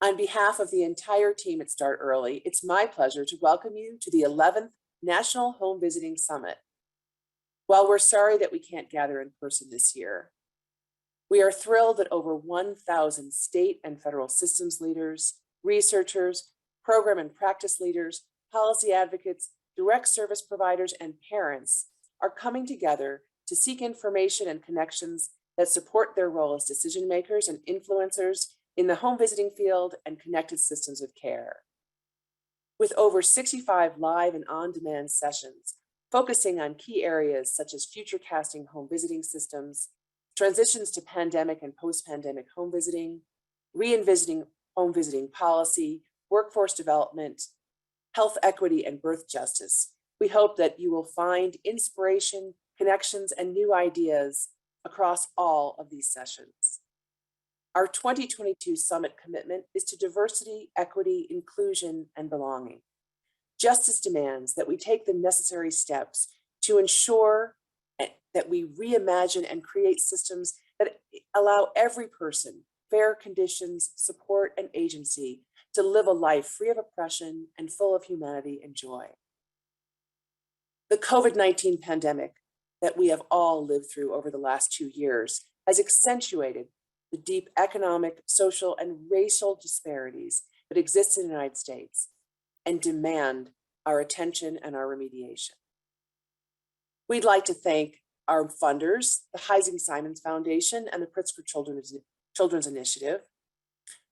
On behalf of the entire team at Start Early, it's my pleasure to welcome you to the 11th National Home Visiting Summit. While we're sorry that we can't gather in person this year, we are thrilled that over 1,000 state and federal systems leaders, researchers, program and practice leaders, policy advocates, direct service providers, and parents are coming together to seek information and connections that support their role as decision makers and influencers in the home visiting field and connected systems of care. With over 65 live and on-demand sessions focusing on key areas such as future casting home visiting systems, transitions to pandemic and post-pandemic home visiting, re-envisioning home visiting policy, workforce development, health equity, and birth justice, we hope that you will find inspiration, connections, and new ideas across all of these sessions. Our 2022 summit commitment is to diversity, equity, inclusion, and belonging. Justice demands that we take the necessary steps to ensure that we reimagine and create systems that allow every person fair conditions, support, and agency to live a life free of oppression and full of humanity and joy. The COVID-19 pandemic that we have all lived through over the last 2 years has accentuated the deep economic, social, and racial disparities that exist in the United States and demand our attention and our remediation. We'd like to thank our funders, the Heising Simons Foundation and the Pritzker Children's Initiative,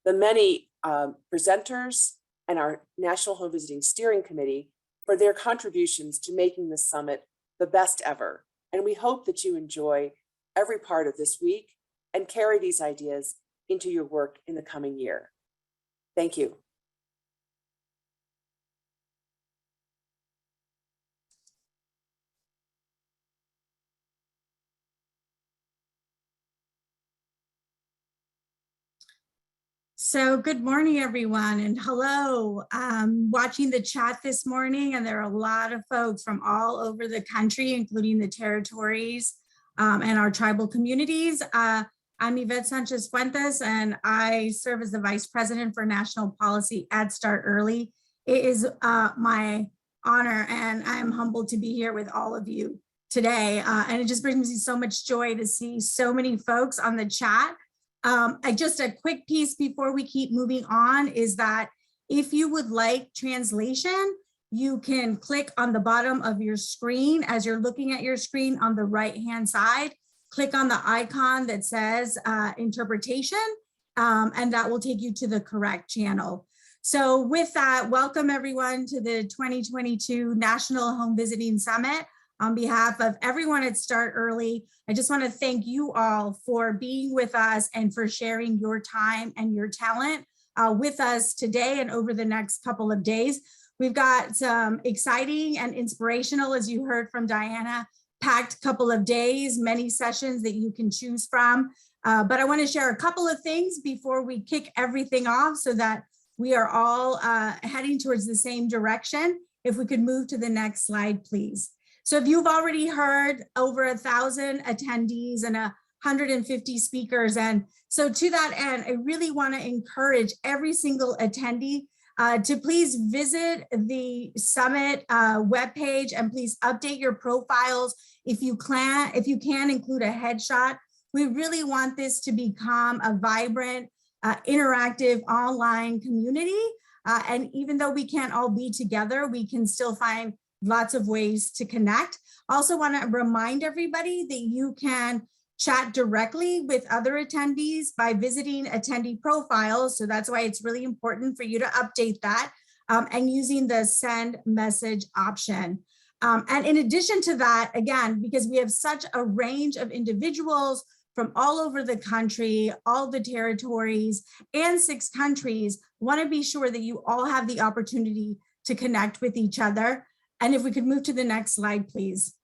the many presenters, and our National Home Visiting Steering Committee for their contributions to making this summit the best ever. And we hope that you enjoy every part of this week and carry these ideas into your work in the coming year. Thank you. So good morning, everyone, and hello. Watching the chat this morning, and there are a lot of folks from all over the country, including the territories and our tribal communities. I'm Yvette Sanchez Fuentes, and I serve as the Vice President for National Policy at Start Early. It is my honor, and I'm humbled to be here with all of you today. And it just brings me so much joy to see so many folks on the chat. Just a quick piece before we keep moving on is that if you would like translation, you can click on the bottom of your screen as you're looking at your screen on the right-hand side. Click on the icon that says interpretation, and that will take you to the correct channel. So with that, welcome everyone to the 2022 National Home Visiting Summit. On behalf of everyone at Start Early, I just want to thank you all for being with us and for sharing your time and your talent with us today and over the next couple of days. We've got some exciting and inspirational, as you heard from Diana, packed couple of days, many sessions that you can choose from. But I want to share a couple of things before we kick everything off so that we are all heading towards the same direction. If we could move to the next slide, please. So if you've already heard over 1,000 attendees and 150 speakers, and so to that end, I really want to encourage every single attendee to please visit the summit webpage and please update your profiles. If you can include a headshot. We really want this to become a vibrant, interactive online community. And even though we can't all be together, we can still find lots of ways to connect. Also want to remind everybody that you can chat directly with other attendees by visiting attendee profiles. So that's why it's really important for you to update that and using the send message option. And in addition to that, again, because we have such a range of individuals from all over the country, all the territories and 6 countries, want to be sure that you all have the opportunity to connect with each other. And if we could move to the next slide, please.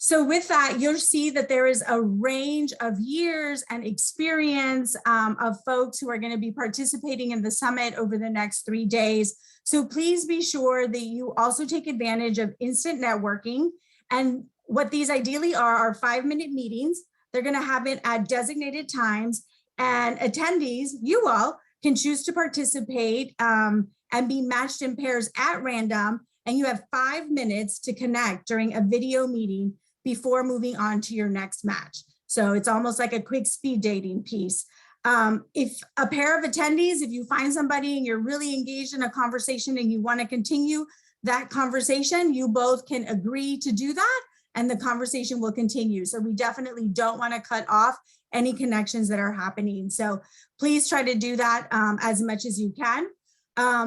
So with that, you'll see that there is a range of years and experience of folks who are going to be participating in the summit over the next 3 days. So please be sure that you also take advantage of instant networking. And what these ideally are 5-minute meetings. They're going to have it at designated times, and attendees, you all, can choose to participate and be matched in pairs at random. And you have 5 minutes to connect during a video meeting before moving on to your next match. So it's almost like a quick speed dating piece. If a pair of attendees, if you find somebody and you're really engaged in a conversation and you want to continue that conversation, you both can agree to do that and the conversation will continue. So we definitely don't want to cut off any connections that are happening. So please try to do that as much as you can.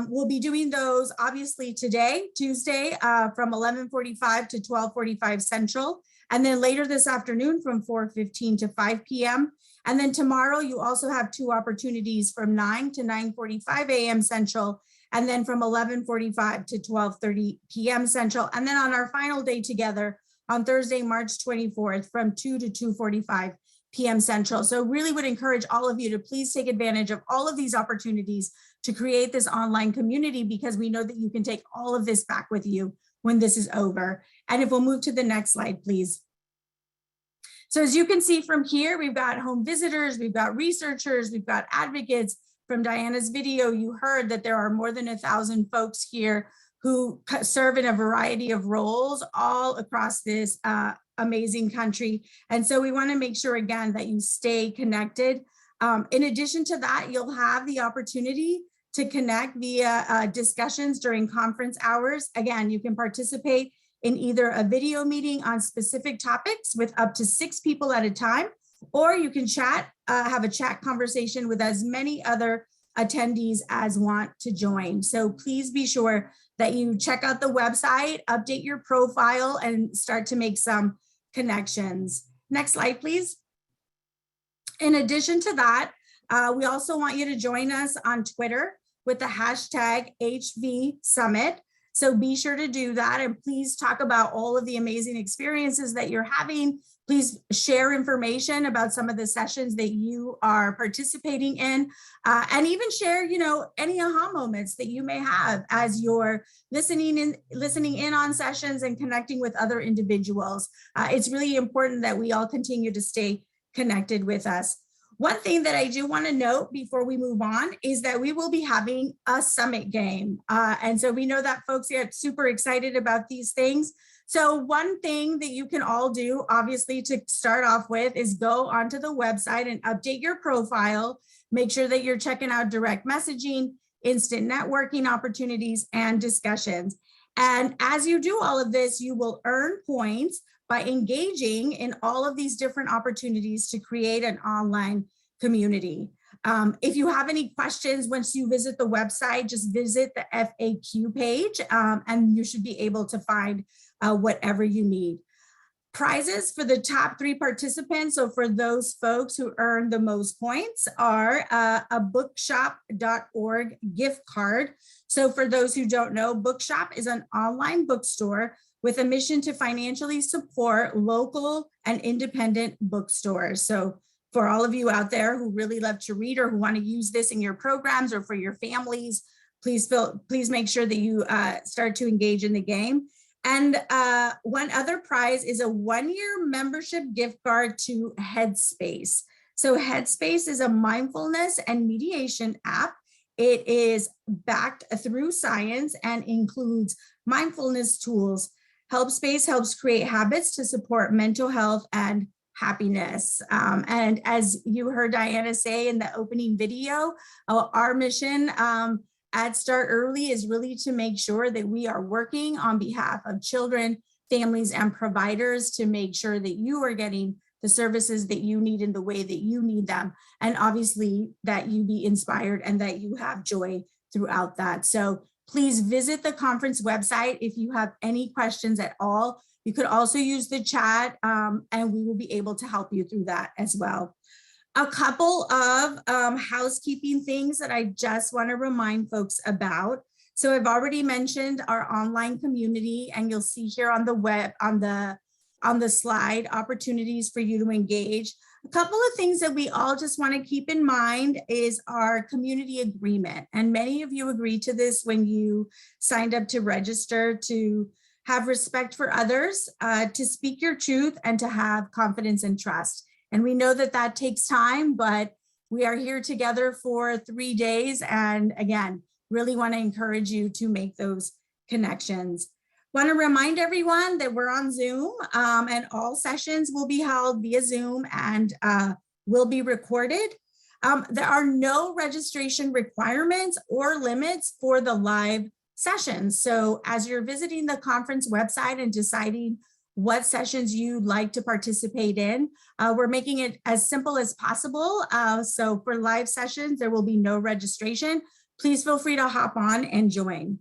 We'll be doing those obviously today, Tuesday, from 11:45 to 12:45 Central, and then later this afternoon from 4:15 to 5 p.m. And then tomorrow you also have 2 opportunities from 9 to 9:45 a.m. Central, and then from 11:45 to 12:30 p.m. Central. And then on our final day together on Thursday, March 24th from 2 to 2:45 p.m. Central. So really would encourage all of you to please take advantage of all of these opportunities to create this online community, because we know that you can take all of this back with you when this is over. And if we'll move to the next slide, please. So as you can see from here, we've got home visitors, we've got researchers, we've got advocates. From Diana's video, you heard that there are more than 1,000 folks here who serve in a variety of roles all across this amazing country. And so we want to make sure, again, that you stay connected. In addition to that, you'll have the opportunity to connect via discussions during conference hours. Again, you can participate in either a video meeting on specific topics with up to 6 people at a time, or you can chat, have a chat conversation with as many other attendees as want to join. So please be sure that you check out the website, update your profile, and start to make some connections. Next slide, please. In addition to that, we also want you to join us on Twitter with the hashtag HV Summit. So be sure to do that, and please talk about all of the amazing experiences that you're having. Please share information about some of the sessions that you are participating in, and even share, any aha moments that you may have as you're listening in on sessions and connecting with other individuals. It's really important that we all continue to stay connected with us. One thing that I do want to note before we move on is that we will be having a summit game. And so we know that folks are super excited about these things. So one thing that you can all do, obviously, to start off with is go onto the website and update your profile. Make sure that you're checking out direct messaging, instant networking opportunities, and discussions. And as you do all of this, you will earn points by engaging in all of these different opportunities to create an online community. If you have any questions, once you visit the website, just visit the FAQ page and you should be able to find whatever you need. Prizes for the top 3 participants, so for those folks who earn the most points, are a bookshop.org gift card. So for those who don't know, Bookshop is an online bookstore with a mission to financially support local and independent bookstores. So for all of you out there who really love to read or who want to use this in your programs or for your families, please make sure that you start to engage in the game. And one other prize is a 1-year membership gift card to Headspace. So Headspace is a mindfulness and mediation app. It is backed through science and includes mindfulness tools. Headspace helps create habits to support mental health and happiness. And as you heard Diana say in the opening video, our mission at Start Early is really to make sure that we are working on behalf of children, families, and providers to make sure that you are getting the services that you need in the way that you need them. And obviously that you be inspired and that you have joy throughout that. So please visit the conference website if you have any questions at all. You could also use the chat and we will be able to help you through that as well. A couple of housekeeping things that I just want to remind folks about. So I've already mentioned our online community, and you'll see here on the on the slide, opportunities for you to engage. A couple of things that we all just want to keep in mind is our community agreement. And many of you agreed to this when you signed up to register, to have respect for others, to speak your truth, and to have confidence and trust. And we know that that takes time, but we are here together for 3 days. And again, really want to encourage you to make those connections. Want to remind everyone that we're on Zoom, and all sessions will be held via Zoom and will be recorded. There are no registration requirements or limits for the live sessions. So as you're visiting the conference website and deciding what sessions you'd like to participate in, we're making it as simple as possible. So for live sessions, there will be no registration. Please feel free to hop on and join.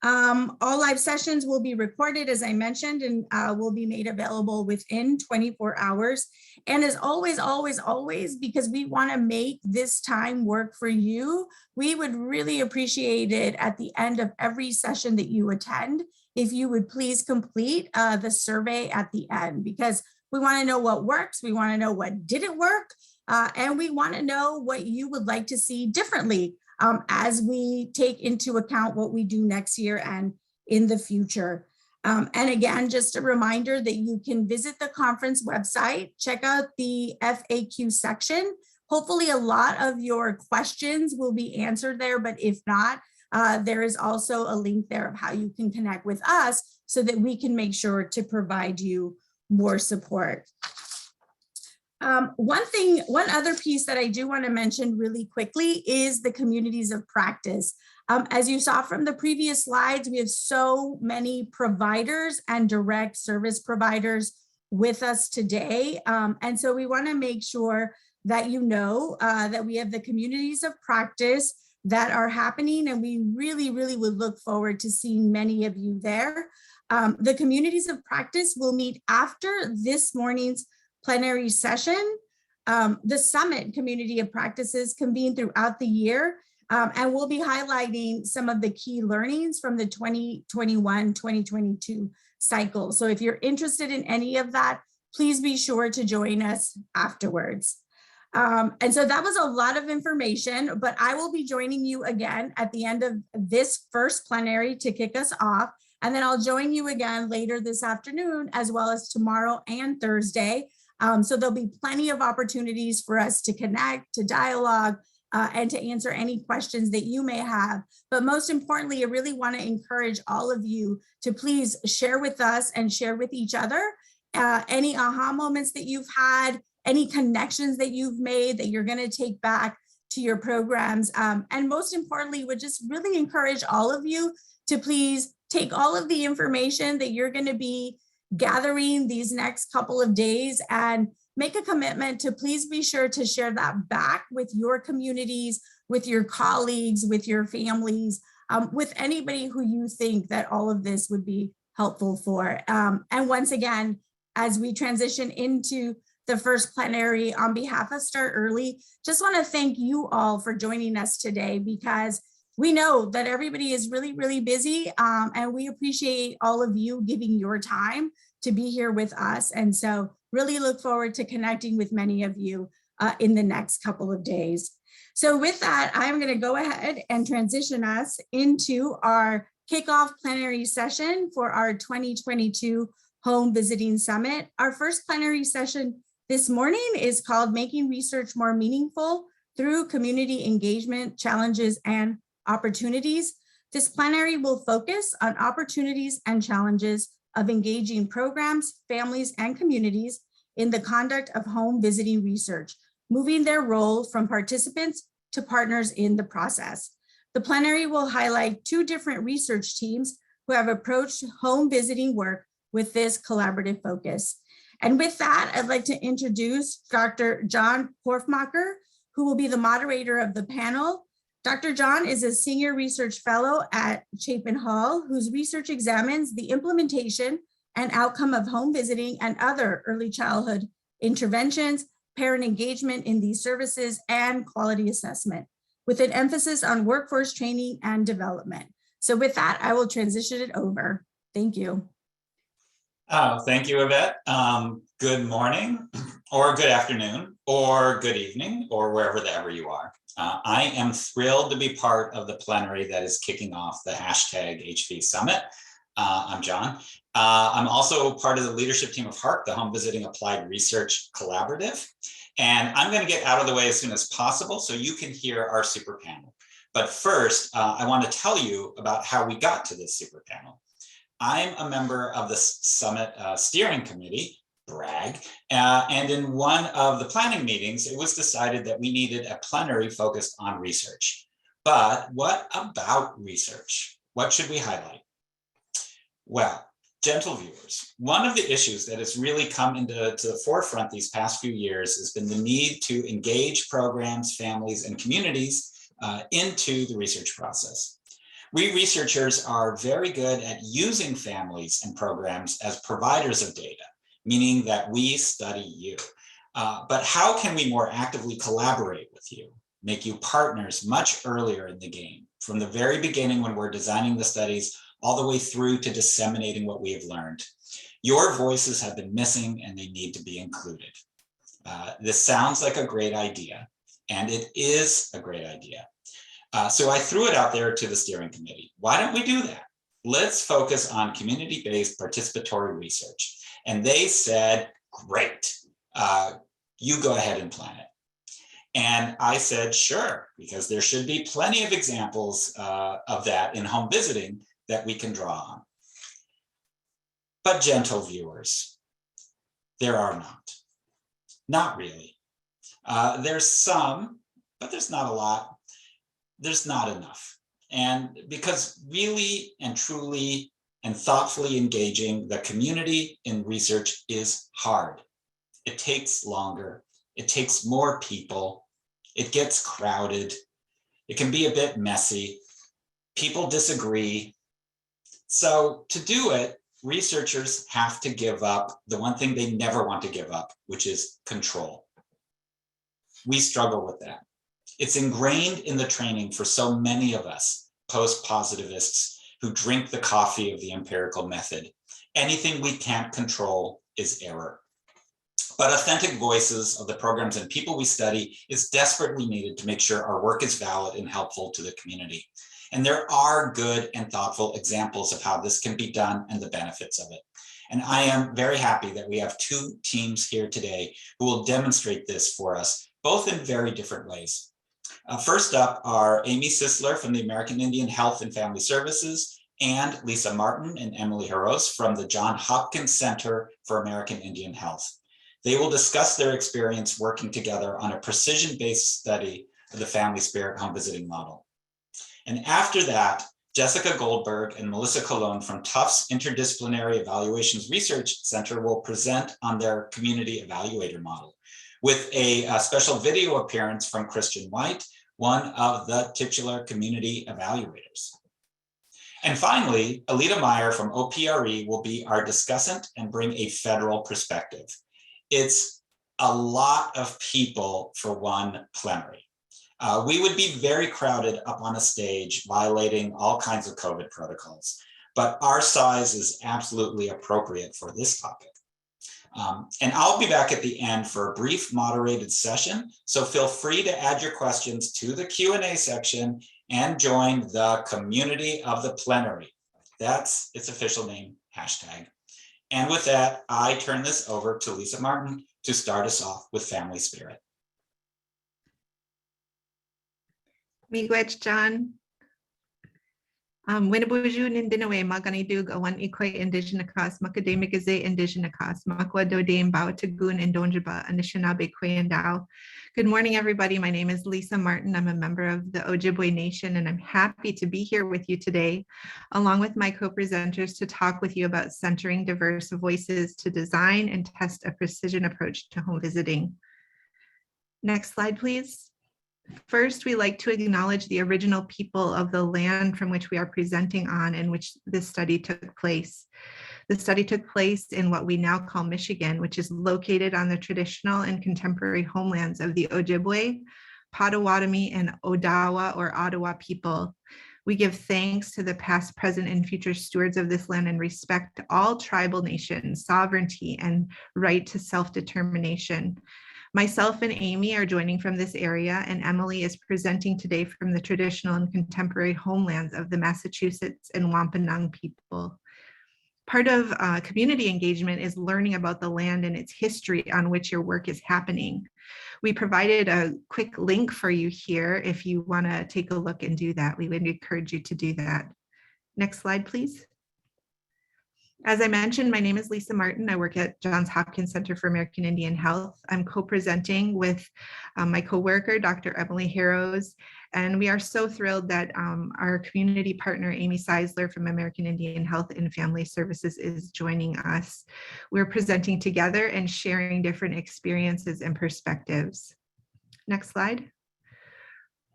All live sessions will be recorded, as I mentioned, and will be made available within 24 hours. And as always, because we want to make this time work for you, we would really appreciate it at the end of every session that you attend, if you would please complete the survey at the end, because we want to know what works, we want to know what didn't work, and we want to know what you would like to see differently as we take into account what we do next year and in the future. And again, just a reminder that you can visit the conference website, check out the FAQ section. Hopefully a lot of your questions will be answered there, but if not, there is also a link there of how you can connect with us so that we can make sure to provide you more support. One other piece that I do want to mention really quickly is the communities of practice. As you saw from the previous slides, we have so many providers and direct service providers with us today. And so we want to make sure that you know that we have the communities of practice that are happening, and we really would look forward to seeing many of you there. The communities of practice will meet after this morning's plenary session. The Summit Community of Practices convene throughout the year, and we'll be highlighting some of the key learnings from the 2021-2022 cycle. So if you're interested in any of that, please be sure to join us afterwards. And so that was a lot of information, but I will be joining you again at the end of this first plenary to kick us off. And then I'll join you again later this afternoon, as well as tomorrow and Thursday. So there'll be plenty of opportunities for us to connect, to dialogue, and to answer any questions that you may have. But most importantly, I really want to encourage all of you to please share with us and share with each other any aha moments that you've had, any connections that you've made that you're going to take back to your programs. And most importantly, would just really encourage all of you to please take all of the information that you're going to be gathering these next couple of days and make a commitment to please be sure to share that back with your communities, with your colleagues, with your families, with anybody who you think that all of this would be helpful for. And once again, as we transition into the first plenary, on behalf of Start Early, just want to thank you all for joining us today, because we know that everybody is really busy, and we appreciate all of you giving your time to be here with us. And so really look forward to connecting with many of you in the next couple of days. So with that, I'm going to go ahead and transition us into our kickoff plenary session for our 2022 Home Visiting Summit. Our first plenary session this morning is called Making Research More Meaningful Through Community Engagement, Challenges, and Opportunities. This plenary will focus on opportunities and challenges of engaging programs, families, and communities in the conduct of home visiting research, moving their role from participants to partners in the process. The plenary will highlight 2 different research teams who have approached home visiting work with this collaborative focus. And with that, I'd like to introduce Dr. John Korfmacher, who will be the moderator of the panel. Dr. John is a senior research fellow at Chapin Hall, whose research examines the implementation and outcome of home visiting and other early childhood interventions, parent engagement in these services, and quality assessment, with an emphasis on workforce training and development. So with that, I will transition it over. Thank you. Oh, thank you, Yvette. Good morning, or good afternoon, or good evening, or wherever you are. I am thrilled to be part of the plenary that is kicking off the hashtag HV Summit. I'm John. I'm also part of the leadership team of HARC, the Home Visiting Applied Research Collaborative. And I'm going to get out of the way as soon as possible so you can hear our super panel. But first, I want to tell you about how we got to this super panel. I'm a member of the Summit Steering Committee, brag, and in one of the planning meetings, it was decided that we needed a plenary focused on research. But what about research? What should we highlight? Well, gentle viewers, one of the issues that has really come to the forefront these past few years has been the need to engage programs, families, and communities into the research process. We researchers are very good at using families and programs as providers of data, meaning that we study you. But how can we more actively collaborate with you, make you partners much earlier in the game, from the very beginning when we're designing the studies, all the way through to disseminating what we have learned? Your voices have been missing and they need to be included. This sounds like a great idea, and it is a great idea. So I threw it out there to the steering committee. Why don't we do that? Let's focus on community-based participatory research. And they said, great, you go ahead and plan it. And I said, sure, because there should be plenty of examples of that in home visiting that we can draw on. But gentle viewers, there are not really. There's some, but there's not a lot. There's not enough. And because really and truly and thoughtfully engaging the community in research is hard. It takes longer. It takes more people. It gets crowded. It can be a bit messy. People disagree. So to do it, researchers have to give up the one thing they never want to give up, which is control. We struggle with that. It's ingrained in the training for so many of us post-positivists who drink the coffee of the empirical method. Anything we can't control is error. But authentic voices of the programs and people we study is desperately needed to make sure our work is valid and helpful to the community. And there are good and thoughtful examples of how this can be done and the benefits of it. And I am very happy that we have two teams here today who will demonstrate this for us, both in very different ways. First up are Amy Sisler from the American Indian Health and Family Services and Lisa Martin and Emily Harros from the Johns Hopkins Center for American Indian Health. They will discuss their experience working together on a precision-based study of the family spirit home visiting model. And after that, Jessica Goldberg and Melissa Colon from Tufts Interdisciplinary Evaluations Research Center will present on their community evaluator model with a special video appearance from Christian White, one of the titular community evaluators. And finally, Alita Meyer from OPRE will be our discussant and bring a federal perspective. It's a lot of people for one plenary. We would be very crowded up on a stage, violating all kinds of COVID protocols, but our size is absolutely appropriate for this topic. And I'll be back at the end for a brief moderated session, so feel free to add your questions to the Q&A section and join the community of the plenary. That's its official name, hashtag. And with that, I turn this over to Lisa Martin to start us off with family spirit. Miigwech, John. Winabuju nindinawe maganidug awan ikoy indigenakas makademigaze indigenakas makwa dodame bao tagun and donjaba anishinaabe kwayandao. Good morning, everybody. My name is Lisa Martin. I'm a member of the Ojibwe Nation, and I'm happy to be here with you today, along with my co-presenters, to talk with you about centering diverse voices to design and test a precision approach to home visiting. Next slide, please. First, we like to acknowledge the original people of the land from which we are presenting on and which this study took place. The study took place in what we now call Michigan, which is located on the traditional and contemporary homelands of the Ojibwe, Potawatomi, and Odawa or Ottawa people, We give thanks to the past, present, and future stewards of this land and respect all tribal nations, sovereignty, and right to self-determination. Myself and Amy are joining from this area, and Emily is presenting today from the traditional and contemporary homelands of the Massachusetts and Wampanoag people. Part of community engagement is learning about the land and its history on which your work is happening. We provided a quick link for you here if you want to take a look and do that. We would encourage you to do that. Next slide, please. As I mentioned, my name is Lisa Martin. I work at Johns Hopkins Center for American Indian Health. I'm co-presenting with my coworker, Dr. Emily Harrows, and we are so thrilled that our community partner, Amy Seisler from American Indian Health and Family Services is joining us. We're presenting together and sharing different experiences and perspectives. Next slide.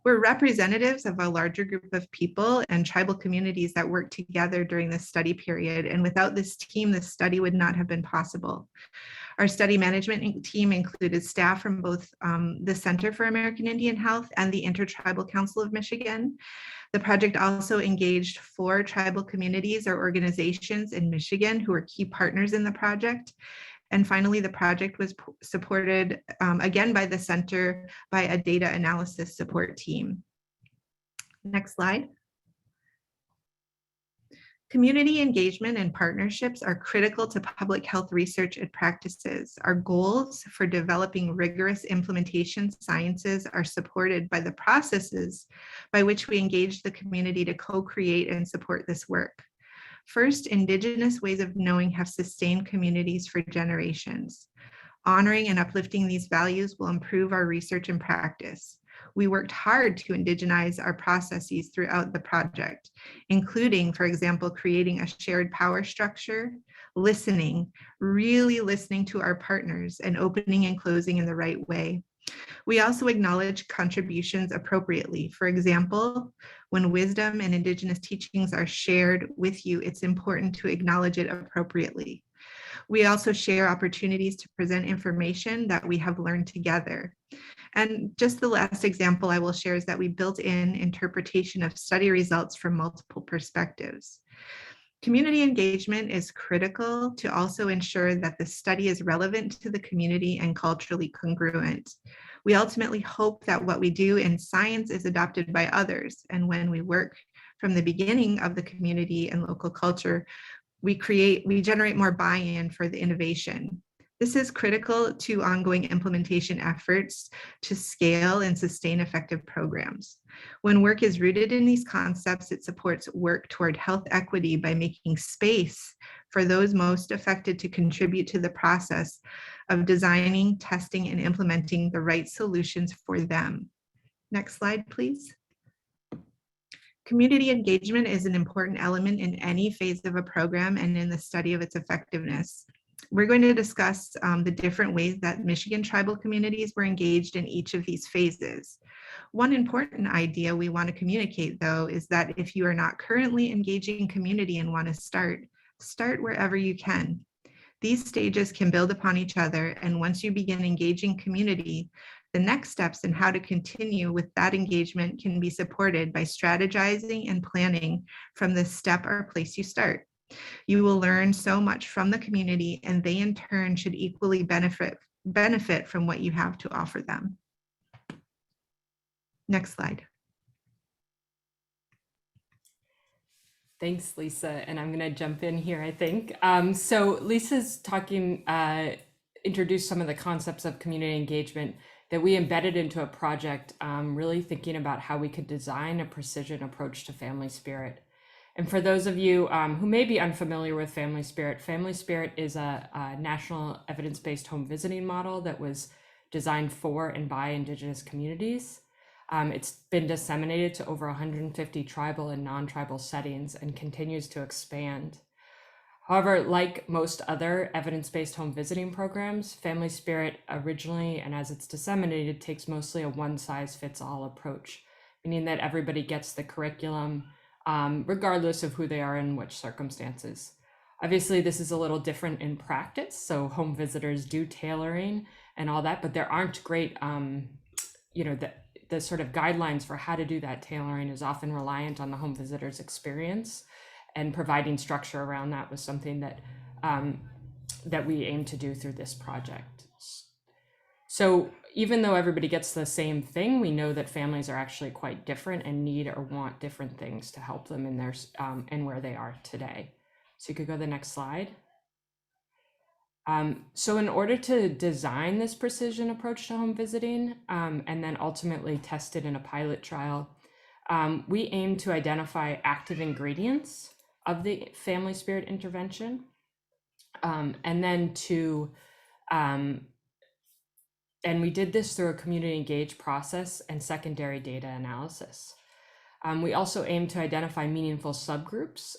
We're representatives of a larger group of people and tribal communities that work together during this study period. And without this team, this study would not have been possible. Our study management team included staff from both the Center for American Indian Health and the Intertribal Council of Michigan. The project also engaged 4 tribal communities or organizations in Michigan who are key partners in the project. And finally, the project was supported again by the center by a data analysis support team. Next slide. Community engagement and partnerships are critical to public health research and practices. Our goals for developing rigorous implementation sciences are supported by the processes by which we engage the community to co-create and support this work. First, Indigenous ways of knowing have sustained communities for generations. Honoring and uplifting these values will improve our research and practice. We worked hard to indigenize our processes throughout the project, including, for example, creating a shared power structure, listening, really listening to our partners, and opening and closing in the right way. We also acknowledge contributions appropriately. For example, when wisdom and Indigenous teachings are shared with you, it's important to acknowledge it appropriately. We also share opportunities to present information that we have learned together. And just the last example I will share is that we built in interpretation of study results from multiple perspectives. Community engagement is critical to also ensure that the study is relevant to the community and culturally congruent. We ultimately hope that what we do in science is adopted by others. And when we work from the beginning of the community and local culture, we generate more buy-in for the innovation. This is critical to ongoing implementation efforts to scale and sustain effective programs. When work is rooted in these concepts, it supports work toward health equity by making space for those most affected to contribute to the process of designing, testing, and implementing the right solutions for them. Next slide, please. Community engagement is an important element in any phase of a program and in the study of its effectiveness. We're going to discuss the different ways that Michigan tribal communities were engaged in each of these phases. One important idea we want to communicate, though, is that if you are not currently engaging community and want to start wherever you can. These stages can build upon each other, and once you begin engaging community, the next steps in how to continue with that engagement can be supported by strategizing and planning from the step or place you start. You will learn so much from the community, and they in turn should equally benefit from what you have to offer them. Next slide. Thanks, Lisa. And I'm going to jump in here, I think. So Lisa's introduced some of the concepts of community engagement that we embedded into a project, really thinking about how we could design a precision approach to family spirit. And for those of you who may be unfamiliar with Family Spirit is a national evidence-based home visiting model that was designed for and by Indigenous communities. It's been disseminated to over 150 tribal and non-tribal settings and continues to expand. However, like most other evidence-based home visiting programs, Family Spirit originally, and as it's disseminated, takes mostly a one-size-fits-all approach, meaning that everybody gets the curriculum, regardless of who they are and which circumstances. Obviously, this is a little different in practice, so home visitors do tailoring and all that, but there aren't great, the sort of guidelines for how to do that tailoring is often reliant on the home visitor's experience, and providing structure around that was something that that we aim to do through this project. So even though everybody gets the same thing, we know that families are actually quite different and need or want different things to help them in their and where they are today. So you could go to the next slide. So in order to design this precision approach to home visiting, and then ultimately test it in a pilot trial, we aim to identify active ingredients of the family spirit intervention, and then to, and we did this through a community engaged process and secondary data analysis. We also aim to identify meaningful subgroups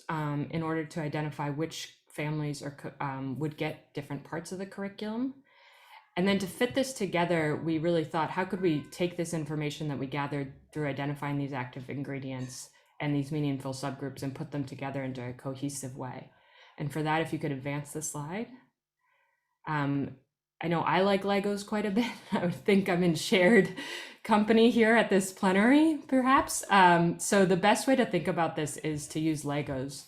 in order to identify which families would get different parts of the curriculum. And then to fit this together, we really thought, how could we take this information that we gathered through identifying these active ingredients and these meaningful subgroups and put them together into a cohesive way? And for that, if you could advance the slide. I know I like Legos quite a bit. I would think I'm in shared company here at this plenary, perhaps. So the best way to think about this is to use Legos.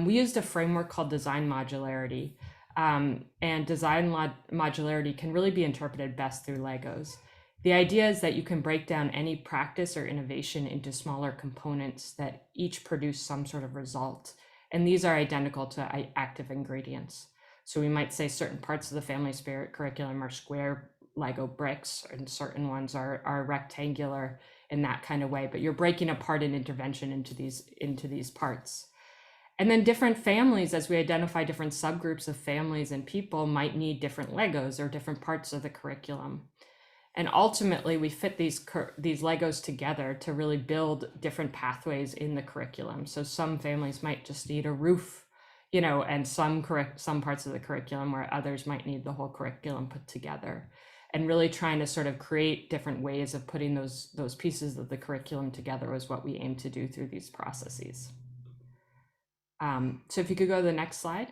We used a framework called design modularity, and design modularity can really be interpreted best through Legos. The idea is that you can break down any practice or innovation into smaller components that each produce some sort of result. And these are identical to active ingredients. So we might say certain parts of the family spirit curriculum are square Lego bricks, and certain ones are rectangular in that kind of way, but you're breaking apart an intervention into these parts. And then different families, as we identify different subgroups of families and people, might need different Legos or different parts of the curriculum. And ultimately, we fit these Legos together to really build different pathways in the curriculum. So some families might just need a roof, you know, and some parts of the curriculum, where others might need the whole curriculum put together. And really trying to sort of create different ways of putting those pieces of the curriculum together is what we aim to do through these processes. So if you could go to the next slide.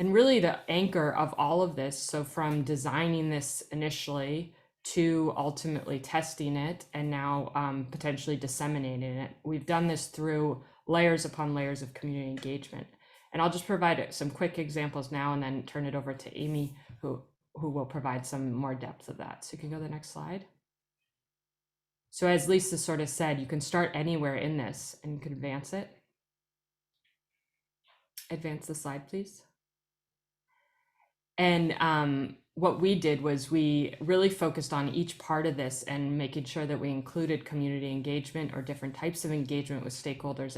And really the anchor of all of this, so from designing this initially to ultimately testing it and now potentially disseminating it, we've done this through layers upon layers of community engagement. And I'll just provide some quick examples now and then turn it over to Amy, who will provide some more depth of that. So you can go to the next slide. So as Lisa sort of said, you can start anywhere in this, and you can advance it. Advance the slide, please. And what we did was we really focused on each part of this and making sure that we included community engagement or different types of engagement with stakeholders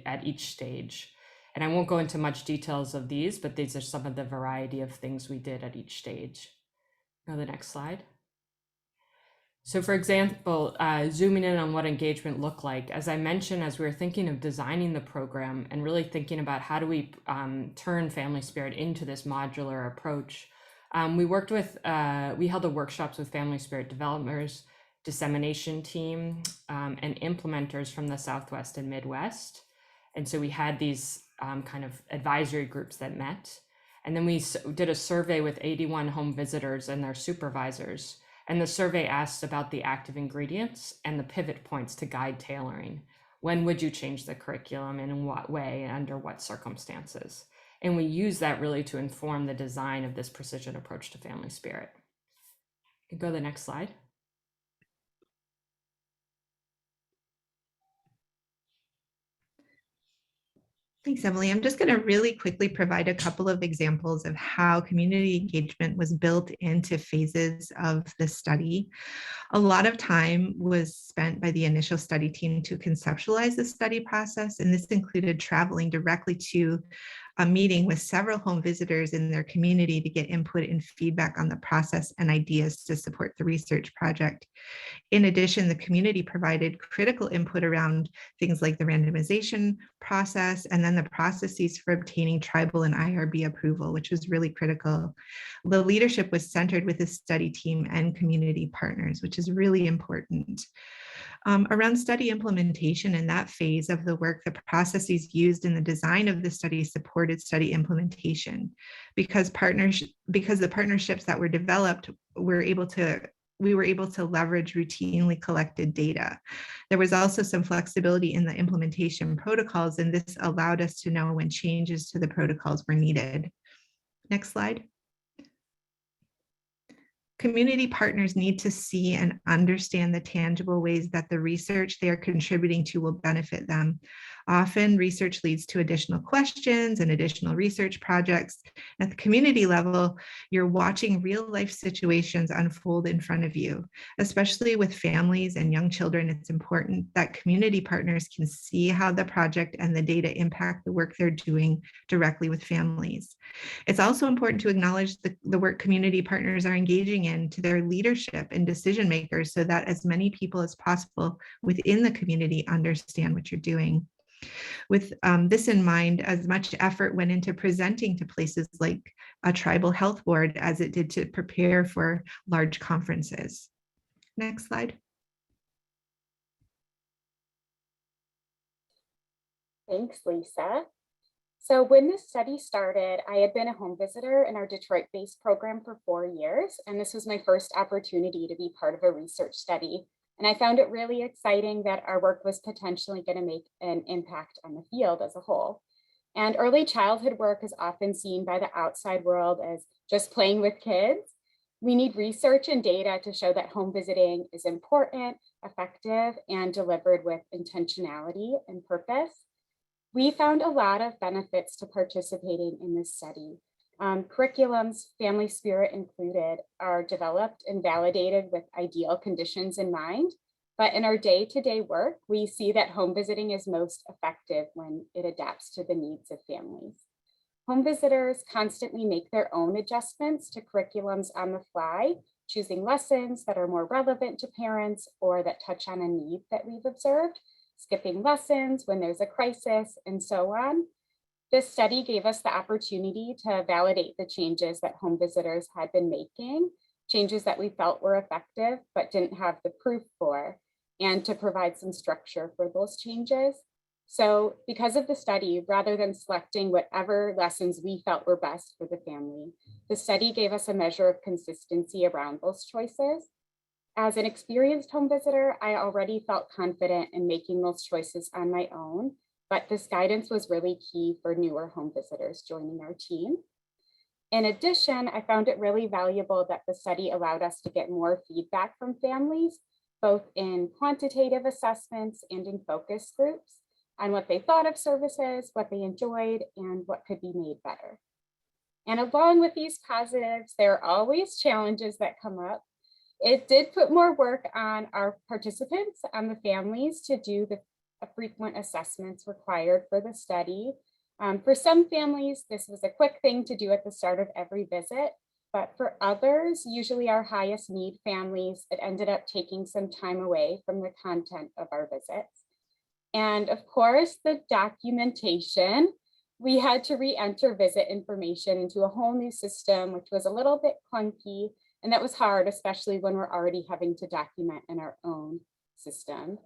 at each stage. And I won't go into much details of these, but these are some of the variety of things we did at each stage. Go to the next slide. So for example, zooming in on what engagement looked like, as I mentioned, as we were thinking of designing the program and really thinking about how do we turn family spirit into this modular approach, we held workshops with family spirit developers, dissemination team, and implementers from the Southwest and Midwest. And so we had these kind of advisory groups that met. And then we did a survey with 81 home visitors and their supervisors. And the survey asked about the active ingredients and the pivot points to guide tailoring. When would you change the curriculum and in what way and under what circumstances? And we use that really to inform the design of this precision approach to family spirit. You can go to the next slide. Thanks, Emily. I'm just going to really quickly provide a couple of examples of how community engagement was built into phases of the study. A lot of time was spent by the initial study team to conceptualize the study process, and this included traveling directly to a meeting with several home visitors in their community to get input and feedback on the process and ideas to support the research project. In addition, the community provided critical input around things like the randomization process and then the processes for obtaining tribal and IRB approval, which was really critical. The leadership was centered with the study team and community partners, which is really important. Around study implementation, in that phase of the work, the processes used in the design of the study supported study implementation because the partnerships that were developed were able to we were able to leverage routinely collected data. There was also some flexibility in the implementation protocols, and this allowed us to know when changes to the protocols were needed. Next slide. Community partners need to see and understand the tangible ways that the research they are contributing to will benefit them. Often research leads to additional questions and additional research projects. At the community level, you're watching real life situations unfold in front of you. Especially with families and young children, it's important that community partners can see how the project and the data impact the work they're doing directly with families. It's also important to acknowledge the work community partners are engaging in to their leadership and decision makers so that as many people as possible within the community understand what you're doing. With this in mind, as much effort went into presenting to places like a tribal health board as it did to prepare for large conferences. Next slide. Thanks, Lisa. So when this study started, I had been a home visitor in our Detroit-based program for 4 years, and this was my first opportunity to be part of a research study. And I found it really exciting that our work was potentially going to make an impact on the field as a whole. And early childhood work is often seen by the outside world as just playing with kids. We need research and data to show that home visiting is important, effective, and delivered with intentionality and purpose. We found a lot of benefits to participating in this study. Curriculums, family spirit included, are developed and validated with ideal conditions in mind. But in our day-to-day work, we see that home visiting is most effective when it adapts to the needs of families. Home visitors constantly make their own adjustments to curriculums on the fly, choosing lessons that are more relevant to parents or that touch on a need that we've observed, skipping lessons when there's a crisis, and so on. This study gave us the opportunity to validate the changes that home visitors had been making, changes that we felt were effective but didn't have the proof for, and to provide some structure for those changes. So because of the study, rather than selecting whatever lessons we felt were best for the family, the study gave us a measure of consistency around those choices. As an experienced home visitor, I already felt confident in making those choices on my own, but this guidance was really key for newer home visitors joining our team. In addition, I found it really valuable that the study allowed us to get more feedback from families, both in quantitative assessments and in focus groups, on what they thought of services, what they enjoyed, and what could be made better. And along with these positives, there are always challenges that come up. It did put more work on our participants, on the families, to do the frequent assessments required for the study. For some families, this was a quick thing to do at the start of every visit, but for others, usually our highest need families, it ended up taking some time away from the content of our visits. And of course, the documentation. We had to re-enter visit information into a whole new system, which was a little bit clunky. And that was hard, especially when we're already having to document in our own system.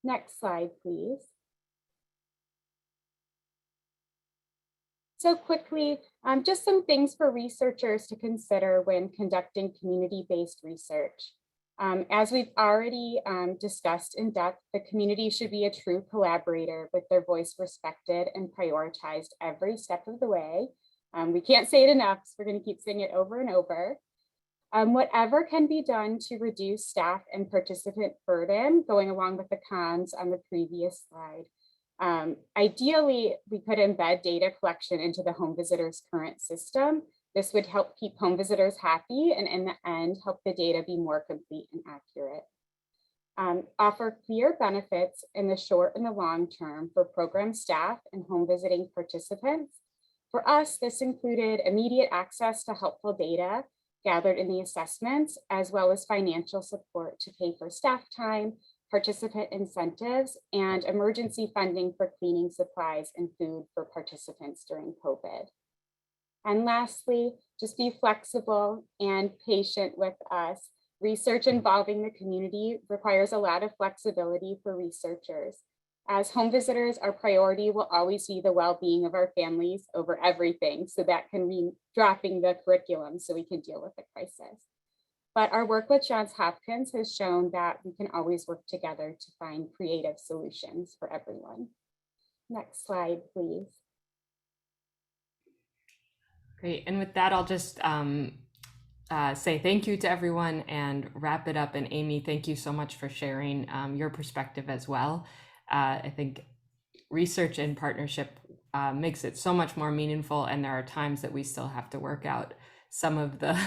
Next slide, please. So quickly, just some things for researchers to consider when conducting community-based research. As we've already discussed in depth, the community should be a true collaborator with their voice respected and prioritized every step of the way. We can't say it enough, so we're going to keep saying it over and over. Whatever can be done to reduce staff and participant burden, going along with the cons on the previous slide. Ideally, we could embed data collection into the home visitor's current system. This would help keep home visitors happy and in the end, help the data be more complete and accurate. Offer clear benefits in the short and the long term for program staff and home visiting participants. For us, this included immediate access to helpful data gathered in the assessments, as well as financial support to pay for staff time, participant incentives, and emergency funding for cleaning supplies and food for participants during COVID. And lastly, just be flexible and patient with us. Research involving the community requires a lot of flexibility for researchers. As home visitors, our priority will always be the well-being of our families over everything. So that can mean dropping the curriculum so we can deal with the crisis. But our work with Johns Hopkins has shown that we can always work together to find creative solutions for everyone. Next slide, please. Great. And with that, I'll just say thank you to everyone and wrap it up. And Amy, thank you so much for sharing your perspective as well. I think research and partnership makes it so much more meaningful. And there are times that we still have to work out some of the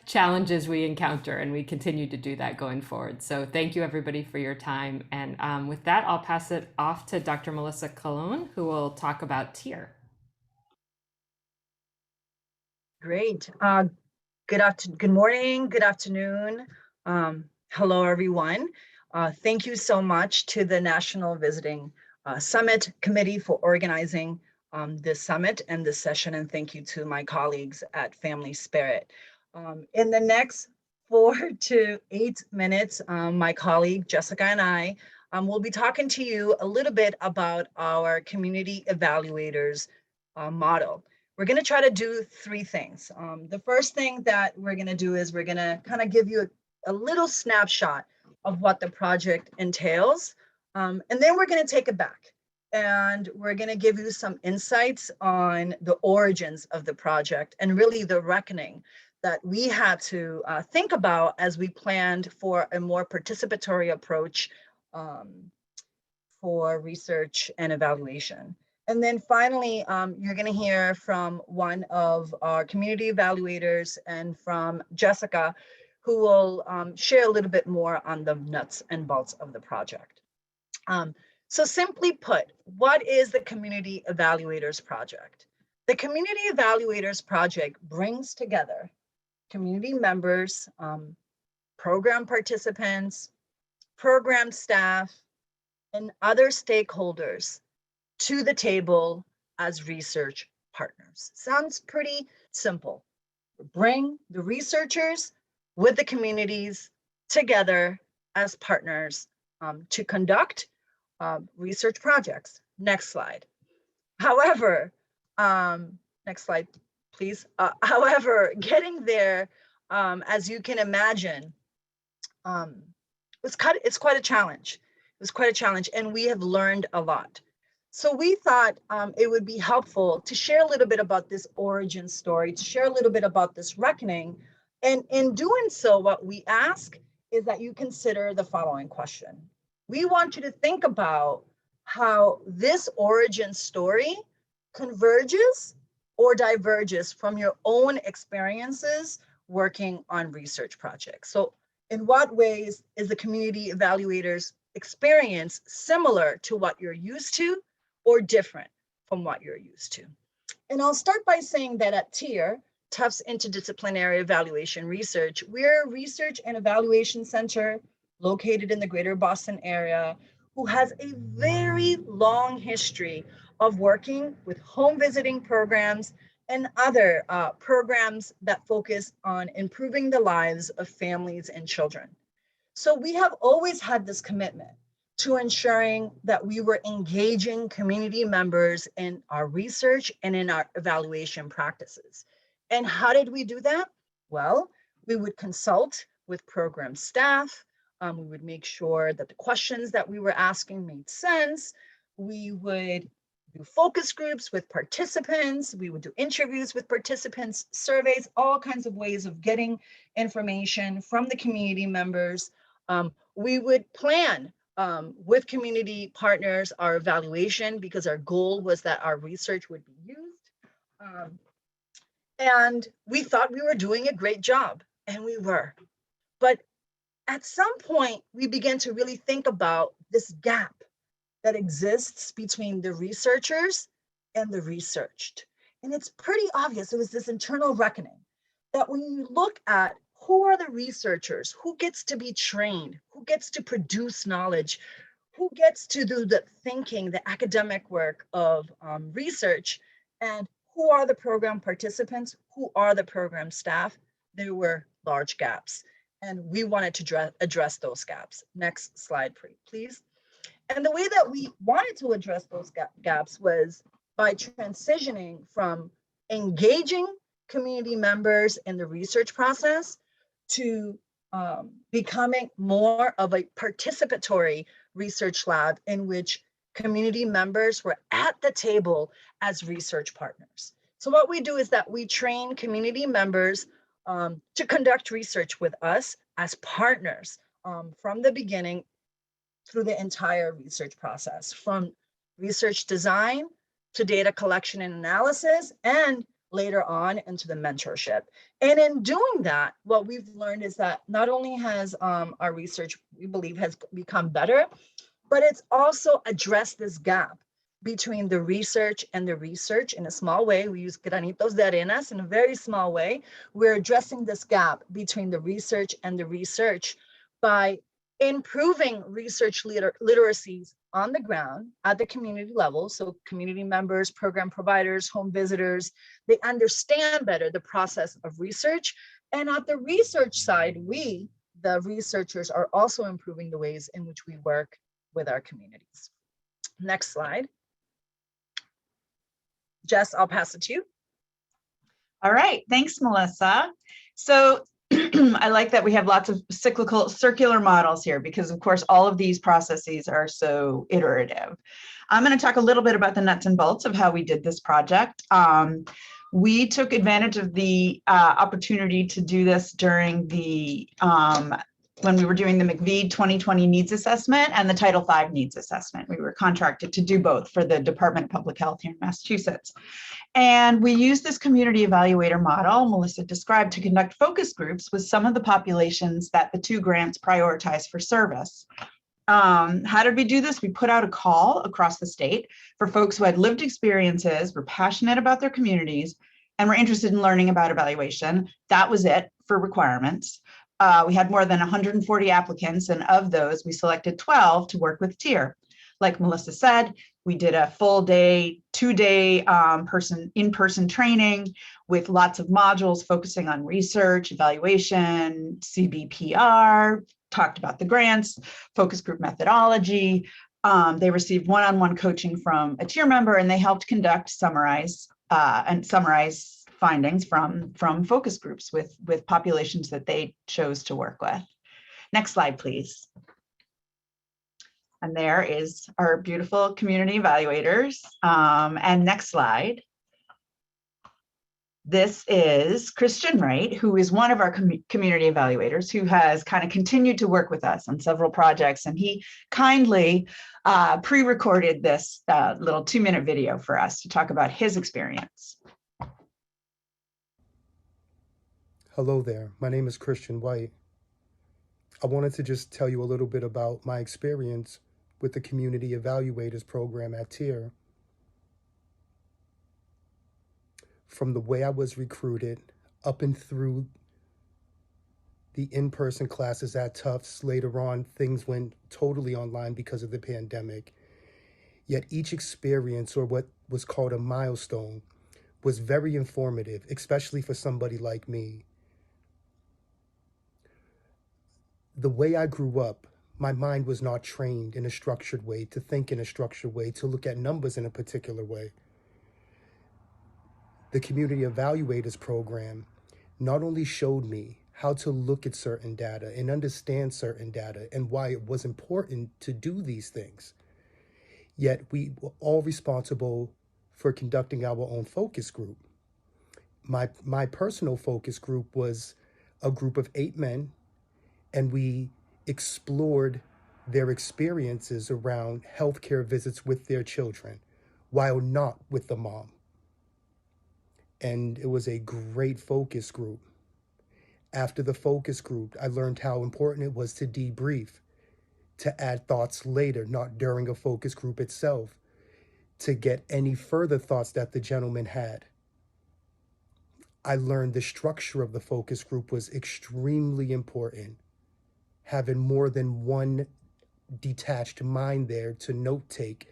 challenges we encounter, and we continue to do that going forward. So thank you everybody for your time. And with that, I'll pass it off to Dr. Melissa Colon, who will talk about TIER. Great. Good morning, good afternoon. Hello, everyone. Thank you so much to the National Visiting Summit Committee for organizing this summit and this session, and thank you to my colleagues at Family Spirit. In the next 4 to 8 minutes, my colleague Jessica and I will be talking to you a little bit about our community evaluators model. We're going to try to do 3 things. The first thing that we're going to do is we're going to kind of give you a little snapshot of what the project entails, and then we're going to take it back. And we're going to give you some insights on the origins of the project and really the reckoning that we had to think about as we planned for a more participatory approach for research and evaluation. And then finally, you're going to hear from one of our community evaluators and from Jessica, who will share a little bit more on the nuts and bolts of the project. So simply put, what is the Community Evaluators Project? The Community Evaluators Project brings together community members, program participants, program staff, and other stakeholders to the table as research partners. Sounds pretty simple. Bring the researchers with the communities together as partners to conduct research projects. Next slide. However, next slide, please. However, getting there, as you can imagine, it's quite a challenge. It was quite a challenge, and we have learned a lot. So we thought it would be helpful to share a little bit about this origin story, to share a little bit about this reckoning. And in doing so, what we ask is that you consider the following question. We want you to think about how this origin story converges or diverges from your own experiences working on research projects. So in what ways is the community evaluators experience similar to what you're used to or different from what you're used to? And I'll start by saying that at TIER, Tufts Interdisciplinary Evaluation Research, we're a research and evaluation center located in the greater Boston area, who has a very long history of working with home visiting programs and other programs that focus on improving the lives of families and children. So we have always had this commitment to ensuring that we were engaging community members in our research and in our evaluation practices. And how did we do that? Well, we would consult with program staff. We would make sure that the questions that we were asking made sense. We would do focus groups with participants. We would do interviews with participants, surveys, all kinds of ways of getting information from the community members. We would plan with community partners our evaluation, because our goal was that our research would be used. And we thought we were doing a great job, and we were. But at some point, we began to really think about this gap that exists between the researchers and the researched. And it's pretty obvious. It was this internal reckoning that when you look at who are the researchers, who gets to be trained, who gets to produce knowledge, who gets to do the thinking, the academic work of research, and who are the program participants, who are the program staff, there were large gaps. And we wanted to address those gaps. Next slide, please. And the way that we wanted to address those gaps was by transitioning from engaging community members in the research process to becoming more of a participatory research lab in which community members were at the table as research partners. So what we do is that we train community members to conduct research with us as partners from the beginning through the entire research process, from research design to data collection and analysis, and later on into the mentorship. And in doing that, what we've learned is that not only has our research, we believe, has become better, but it's also addressed this gap between the research and the research in a small way. We use granitos de arenas in a very small way. We're addressing this gap between the research and the research by improving research literacies on the ground at the community level. So community members, program providers, home visitors, they understand better the process of research. And at the research side, we, the researchers, are also improving the ways in which we work with our communities. Next slide. Jess, I'll pass it to you. All right, thanks, Melissa. So I like that we have lots of circular models here because, of course, all of these processes are so iterative. I'm going to talk a little bit about the nuts and bolts of how we did this project. We took advantage of the opportunity to do this during the when we were doing the McVeed 2020 needs assessment and the Title V needs assessment. We were contracted to do both for the Department of Public Health here in Massachusetts. And we used this community evaluator model Melissa described to conduct focus groups with some of the populations that the two grants prioritize for service. How did we do this? We put out a call across the state for folks who had lived experiences, were passionate about their communities, and were interested in learning about evaluation. That was it for requirements. We had more than 140 applicants, and of those, we selected 12 to work with TIER. Like Melissa said, we did a full day, 2-day in-person training with lots of modules focusing on research, evaluation, CBPR, talked about the grants, focus group methodology. They received one-on-one coaching from a TIER member, and they helped conduct summarize findings from focus groups with populations that they chose to work with. Next slide, please. And there is our beautiful community evaluators. And next slide. This is Christian Wright, who is one of our community evaluators who has kind of continued to work with us on several projects. And he kindly pre-recorded this little 2-minute video for us to talk about his experience. Hello there, my name is Christian White. I wanted to just tell you a little bit about my experience with the Community Evaluators program at TIER. From the way I was recruited up and through the in-person classes at Tufts, later on things went totally online because of the pandemic. Yet each experience, or what was called a milestone, was very informative, especially for somebody like me. The way I grew up, my mind was not trained in a structured way, to think in a structured way, to look at numbers in a particular way. The Community Evaluators program not only showed me how to look at certain data and understand certain data and why it was important to do these things, yet we were all responsible for conducting our own focus group. My personal focus group was a group of 8 men, and we explored their experiences around healthcare visits with their children while not with the mom. And it was a great focus group. After the focus group, I learned how important it was to debrief, to add thoughts later, not during a focus group itself, to get any further thoughts that the gentleman had. I learned the structure of the focus group was extremely important. Having more than one detached mind there to note take,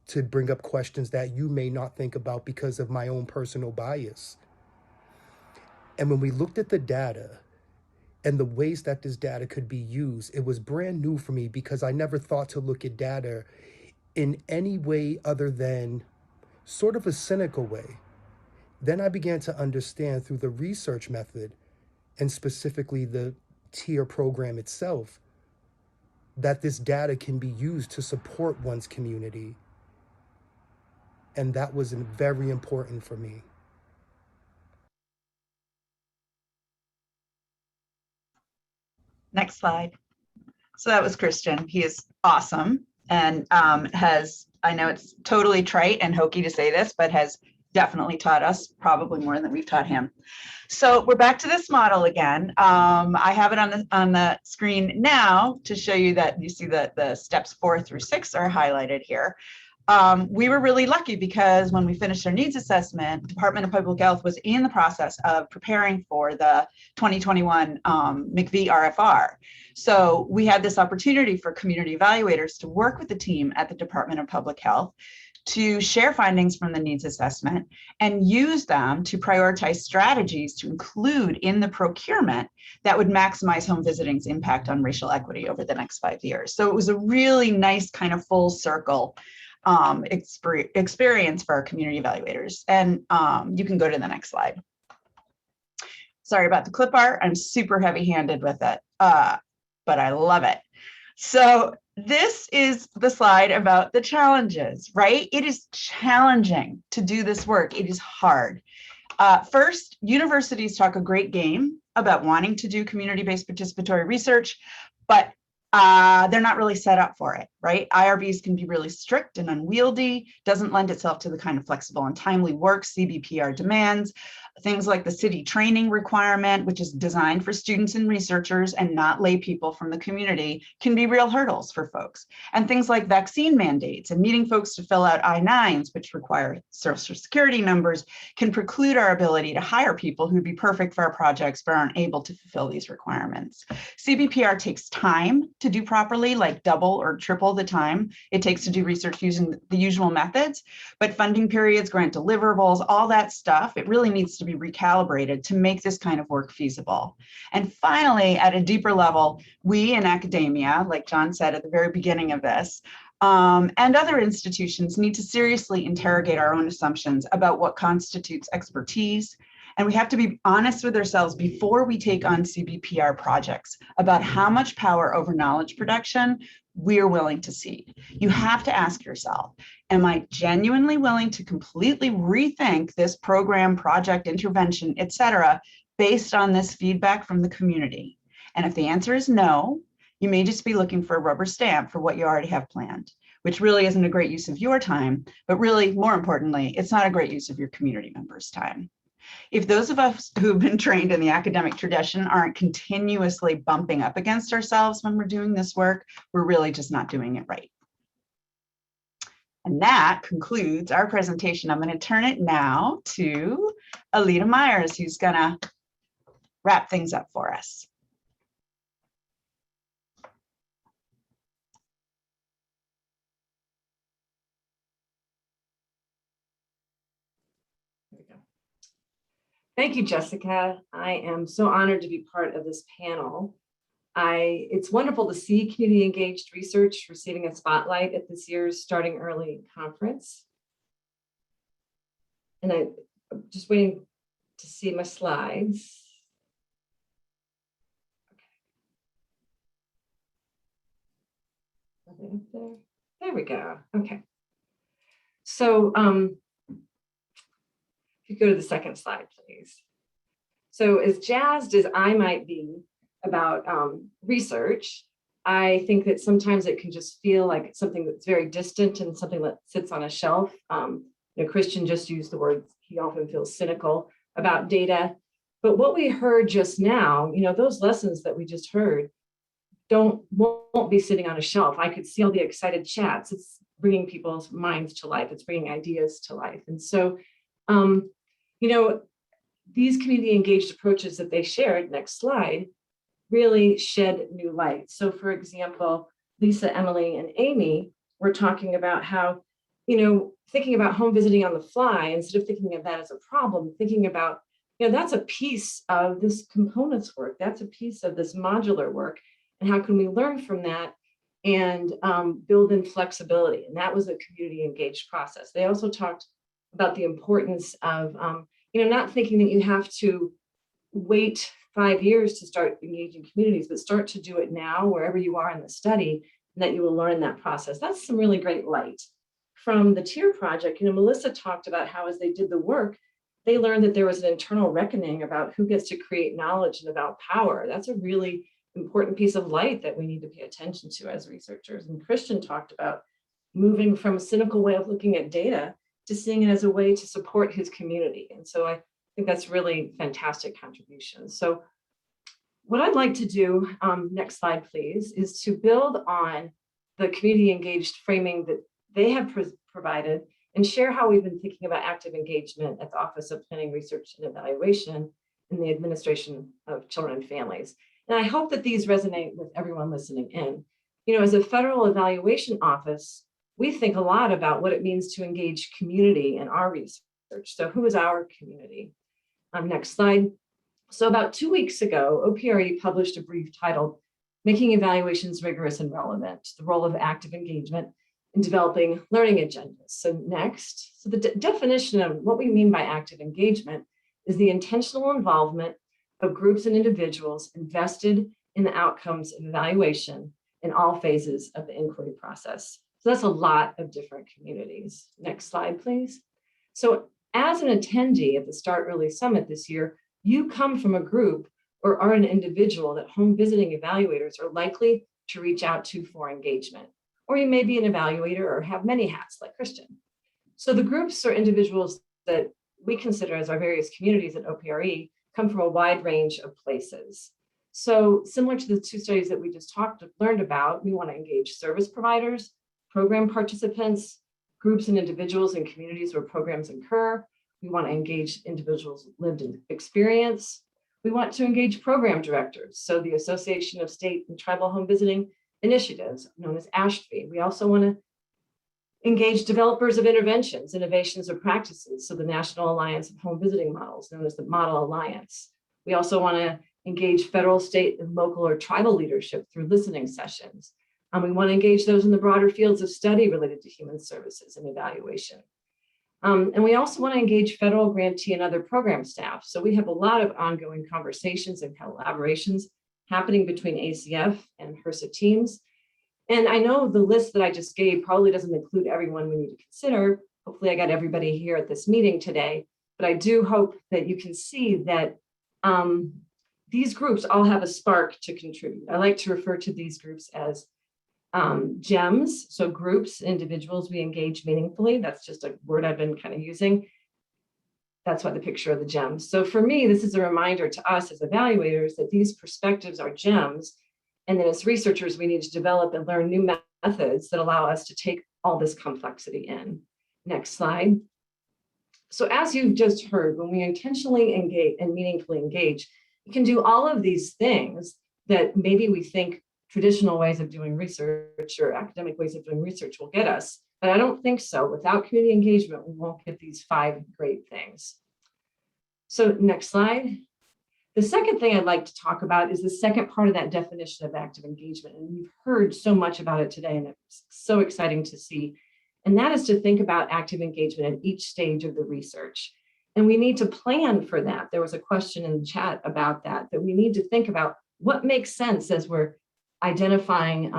to bring up questions that you may not think about because of my own personal bias. And when we looked at the data and the ways that this data could be used, it was brand new for me because I never thought to look at data in any way other than sort of a cynical way. Then I began to understand through the research method, and specifically the tier program itself, that this data can be used to support one's community. And that was very important for me. Next slide. So that was Christian. He is awesome and has, I know it's totally trite and hokey to say this, but has definitely taught us probably more than we've taught him. So we're back to this model again. I have it on the screen now to show you that you see that the steps 4 through 6 are highlighted here. We were really lucky because when we finished our needs assessment, Department of Public Health was in the process of preparing for the 2021 McVie RFR. So we had this opportunity for community evaluators to work with the team at the Department of Public Health to share findings from the needs assessment and use them to prioritize strategies to include in the procurement that would maximize home visiting's impact on racial equity over the next 5 years. So it was a really nice kind of full circle experience for our community evaluators. And you can go to the next slide. Sorry about the clip art. I'm super heavy-handed with it, but I love it. So this is the slide about the challenges, right? It is challenging to do this work. It is hard. First, universities talk a great game about wanting to do community-based participatory research, but they're not really set up for it, right? IRBs can be really strict and unwieldy, doesn't lend itself to the kind of flexible and timely work CBPR demands. Things like the city training requirement, which is designed for students and researchers and not lay people from the community, can be real hurdles for folks. And things like vaccine mandates and needing folks to fill out I-9s, which require social security numbers, can preclude our ability to hire people who'd be perfect for our projects but aren't able to fulfill these requirements. CBPR takes time to do properly, like double or triple the time it takes to do research using the usual methods, but funding periods, grant deliverables, all that stuff, it really needs to be recalibrated to make this kind of work feasible. And finally, at a deeper level, we in academia, like John said at the very beginning of this, and other institutions need to seriously interrogate our own assumptions about what constitutes expertise. And we have to be honest with ourselves before we take on CBPR projects about how much power over knowledge production we're willing to cede. You have to ask yourself, am I genuinely willing to completely rethink this program, project, intervention, et cetera, based on this feedback from the community? And if the answer is no, you may just be looking for a rubber stamp for what you already have planned, which really isn't a great use of your time, but really, more importantly, it's not a great use of your community members' time. If those of us who've been trained in the academic tradition aren't continuously bumping up against ourselves when we're doing this work, we're really just not doing it right. And that concludes our presentation. I'm going to turn it now to Alita Myers, who's going to wrap things up for us. Thank you, Jessica. I am so honored to be part of this panel. It's wonderful to see community engaged research receiving a spotlight at this year's Starting Early conference. And I'm just waiting to see my slides. Okay. Nothing up there. There we go. Okay. So if you go to the second slide, please. So as jazzed as I might be about research, I think that sometimes it can just feel like it's something that's very distant and something that sits on a shelf. Christian just used the word, he often feels cynical about data. But what we heard just now, those lessons that we just heard won't be sitting on a shelf. I could see all the excited chats. It's bringing people's minds to life. It's bringing ideas to life. And so, these community engaged approaches that they shared, next slide, really shed new light. So for example, Lisa, Emily, and Amy were talking about how, thinking about home visiting on the fly, instead of thinking of that as a problem, thinking about, that's a piece of this components work. That's a piece of this modular work. And how can we learn from that and build in flexibility? And that was a community engaged process. They also talked about the importance of, not thinking that you have to wait 5 years to start engaging communities, but start to do it now wherever you are in the study, and that you will learn that process. That's some really great light. From the TIER project, Melissa talked about how as they did the work, they learned that there was an internal reckoning about who gets to create knowledge and about power. That's a really important piece of light that we need to pay attention to as researchers. And Christian talked about moving from a cynical way of looking at data to seeing it as a way to support his community. And so I think that's really fantastic contribution. So what I'd like to do, next slide please, is to build on the community engaged framing that they have provided and share how we've been thinking about active engagement at the Office of Planning, Research, and Evaluation in the Administration of Children and Families. And I hope that these resonate with everyone listening in. As a federal evaluation office, we think a lot about what it means to engage community in our research. So who is our community? Next slide. So about 2 weeks ago, OPRE published a brief titled Making Evaluations Rigorous and Relevant, the Role of Active Engagement in Developing Learning Agendas. So next, so the definition of what we mean by active engagement is the intentional involvement of groups and individuals invested in the outcomes of evaluation in all phases of the inquiry process. So that's a lot of different communities. Next slide, please. So as an attendee at the Start Early Summit this year, you come from a group or are an individual that home visiting evaluators are likely to reach out to for engagement. Or you may be an evaluator or have many hats like Christian. So the groups or individuals that we consider as our various communities at OPRE come from a wide range of places. So similar to the 2 studies that we just learned about, we want to engage service providers, program participants, groups and individuals in communities where programs occur. We want to engage individuals with lived experience. We want to engage program directors. So the Association of State and Tribal Home Visiting Initiatives, known as ASHTV. We also want to engage developers of interventions, innovations, or practices. So the National Alliance of Home Visiting Models, known as the Model Alliance. We also want to engage federal, state, and local or tribal leadership through listening sessions. We want to engage those in the broader fields of study related to human services and evaluation. And we also want to engage federal grantee and other program staff. So we have a lot of ongoing conversations and collaborations happening between ACF and HRSA teams. And I know the list that I just gave probably doesn't include everyone we need to consider. Hopefully I got everybody here at this meeting today, but I do hope that you can see that these groups all have a spark to contribute. I like to refer to these groups as GEMS, so groups, individuals we engage meaningfully. That's just a word I've been kind of using. That's why the picture of the GEMS. So for me, this is a reminder to us as evaluators that these perspectives are GEMS. And then as researchers, we need to develop and learn new methods that allow us to take all this complexity in. Next slide. So as you've just heard, when we intentionally engage and meaningfully engage, you can do all of these things that maybe we think traditional ways of doing research or academic ways of doing research will get us. But I don't think so. Without community engagement, we won't get these 5 great things. So next slide. The second thing I'd like to talk about is the second part of that definition of active engagement. And we've heard so much about it today, and it's so exciting to see. And that is to think about active engagement at each stage of the research. And we need to plan for that. There was a question in the chat about that we need to think about what makes sense as we're identifying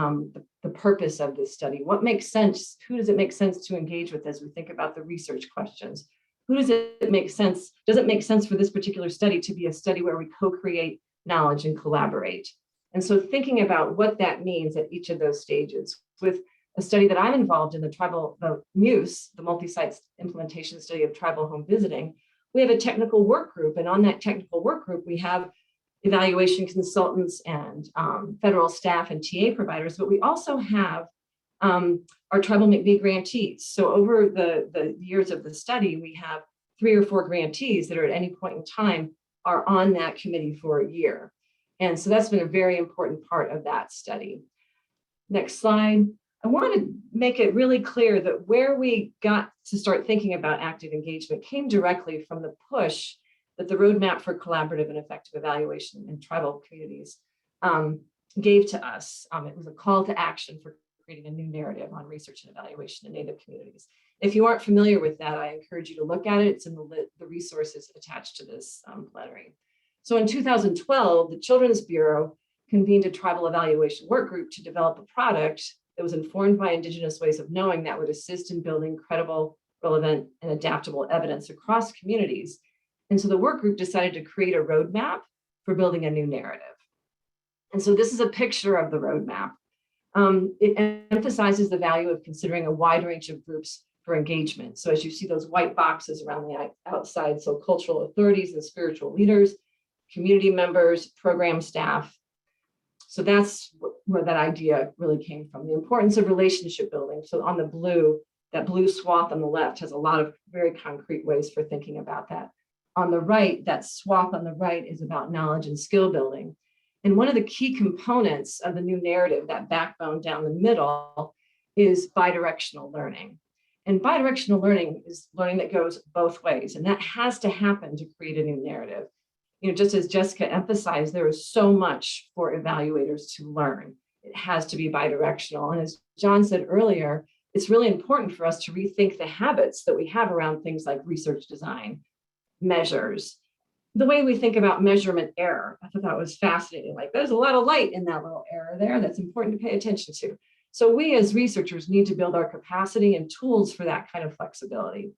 the purpose of this study. What makes sense? Who does it make sense to engage with as we think about the research questions? Who does it make sense? Does it make sense for this particular study to be a study where we co-create knowledge and collaborate? And so thinking about what that means at each of those stages. With a study that I'm involved in, the MUSE, the multi-site implementation study of tribal home visiting, we have a technical work group. And on that technical work group, we have evaluation consultants and federal staff and TA providers, but we also have our Tribal McBee grantees. So over the years of the study, we have 3 or 4 grantees that are at any point in time are on that committee for a year. And so that's been a very important part of that study. Next slide. I want to make it really clear that where we got to start thinking about active engagement came directly from the push that the Roadmap for Collaborative and Effective Evaluation in Tribal Communities gave to us. It was a call to action for creating a new narrative on research and evaluation in Native communities. If you aren't familiar with that, I encourage you to look at it. It's in the resources attached to this plenary. So in 2012, the Children's Bureau convened a tribal evaluation work group to develop a product that was informed by Indigenous ways of knowing that would assist in building credible, relevant, and adaptable evidence across communities. And so the work group decided to create a roadmap for building a new narrative. And so this is a picture of the roadmap. It emphasizes the value of considering a wide range of groups for engagement. So as you see those white boxes around the outside, so cultural authorities and spiritual leaders, community members, program staff. So that's where that idea really came from, the importance of relationship building. So on the blue, that blue swath on the left has a lot of very concrete ways for thinking about that. On the right, that swath on the right is about knowledge and skill building. And one of the key components of the new narrative, that backbone down the middle, is bidirectional learning. And bidirectional learning is learning that goes both ways. And that has to happen to create a new narrative. You know, just as Jessica emphasized, there is so much for evaluators to learn. It has to be bidirectional. And as John said earlier, it's really important for us to rethink the habits that we have around things like research design, measures, the way we think about measurement error. I thought that was fascinating. Like, there's a lot of light in that little error there that's important to pay attention to. So we as researchers need to build our capacity and tools for that kind of flexibility.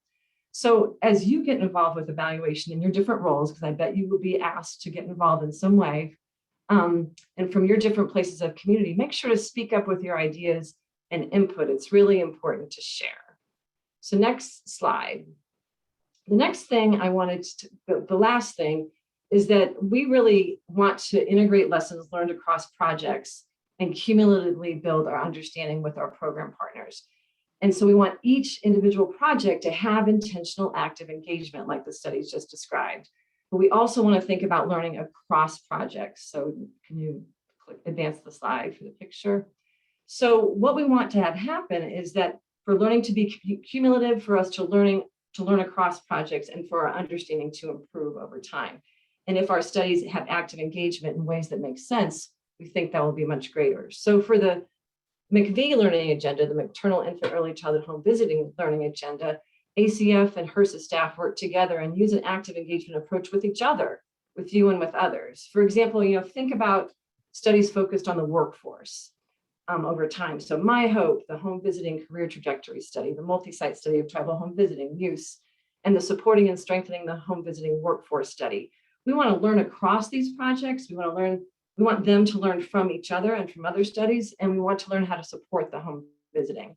So as you get involved with evaluation in your different roles, because I bet you will be asked to get involved in some way, and from your different places of community, make sure to speak up with your ideas and input. It's really important to share. So next slide. The next thing I wanted to, the last thing is that we really want to integrate lessons learned across projects and cumulatively build our understanding with our program partners. And so we want each individual project to have intentional active engagement like the studies just described. But we also want to think about learning across projects. So can you advance the slide for the picture? So what we want to have happen is that for learning to be cumulative, for us to learn across projects, and for our understanding to improve over time. And if our studies have active engagement in ways that make sense, we think that will be much greater. So for the McVie learning agenda, the maternal infant early childhood home visiting learning agenda, ACF and HRSA staff work together and use an active engagement approach with each other, with you and with others. For example, think about studies focused on the workforce over time. So My Hope, the home visiting career trajectory study, the multi-site study of tribal home visiting use, and the supporting and strengthening the home visiting workforce study. We want to learn across these projects. We want them to learn from each other and from other studies, and we want to learn how to support the home visiting.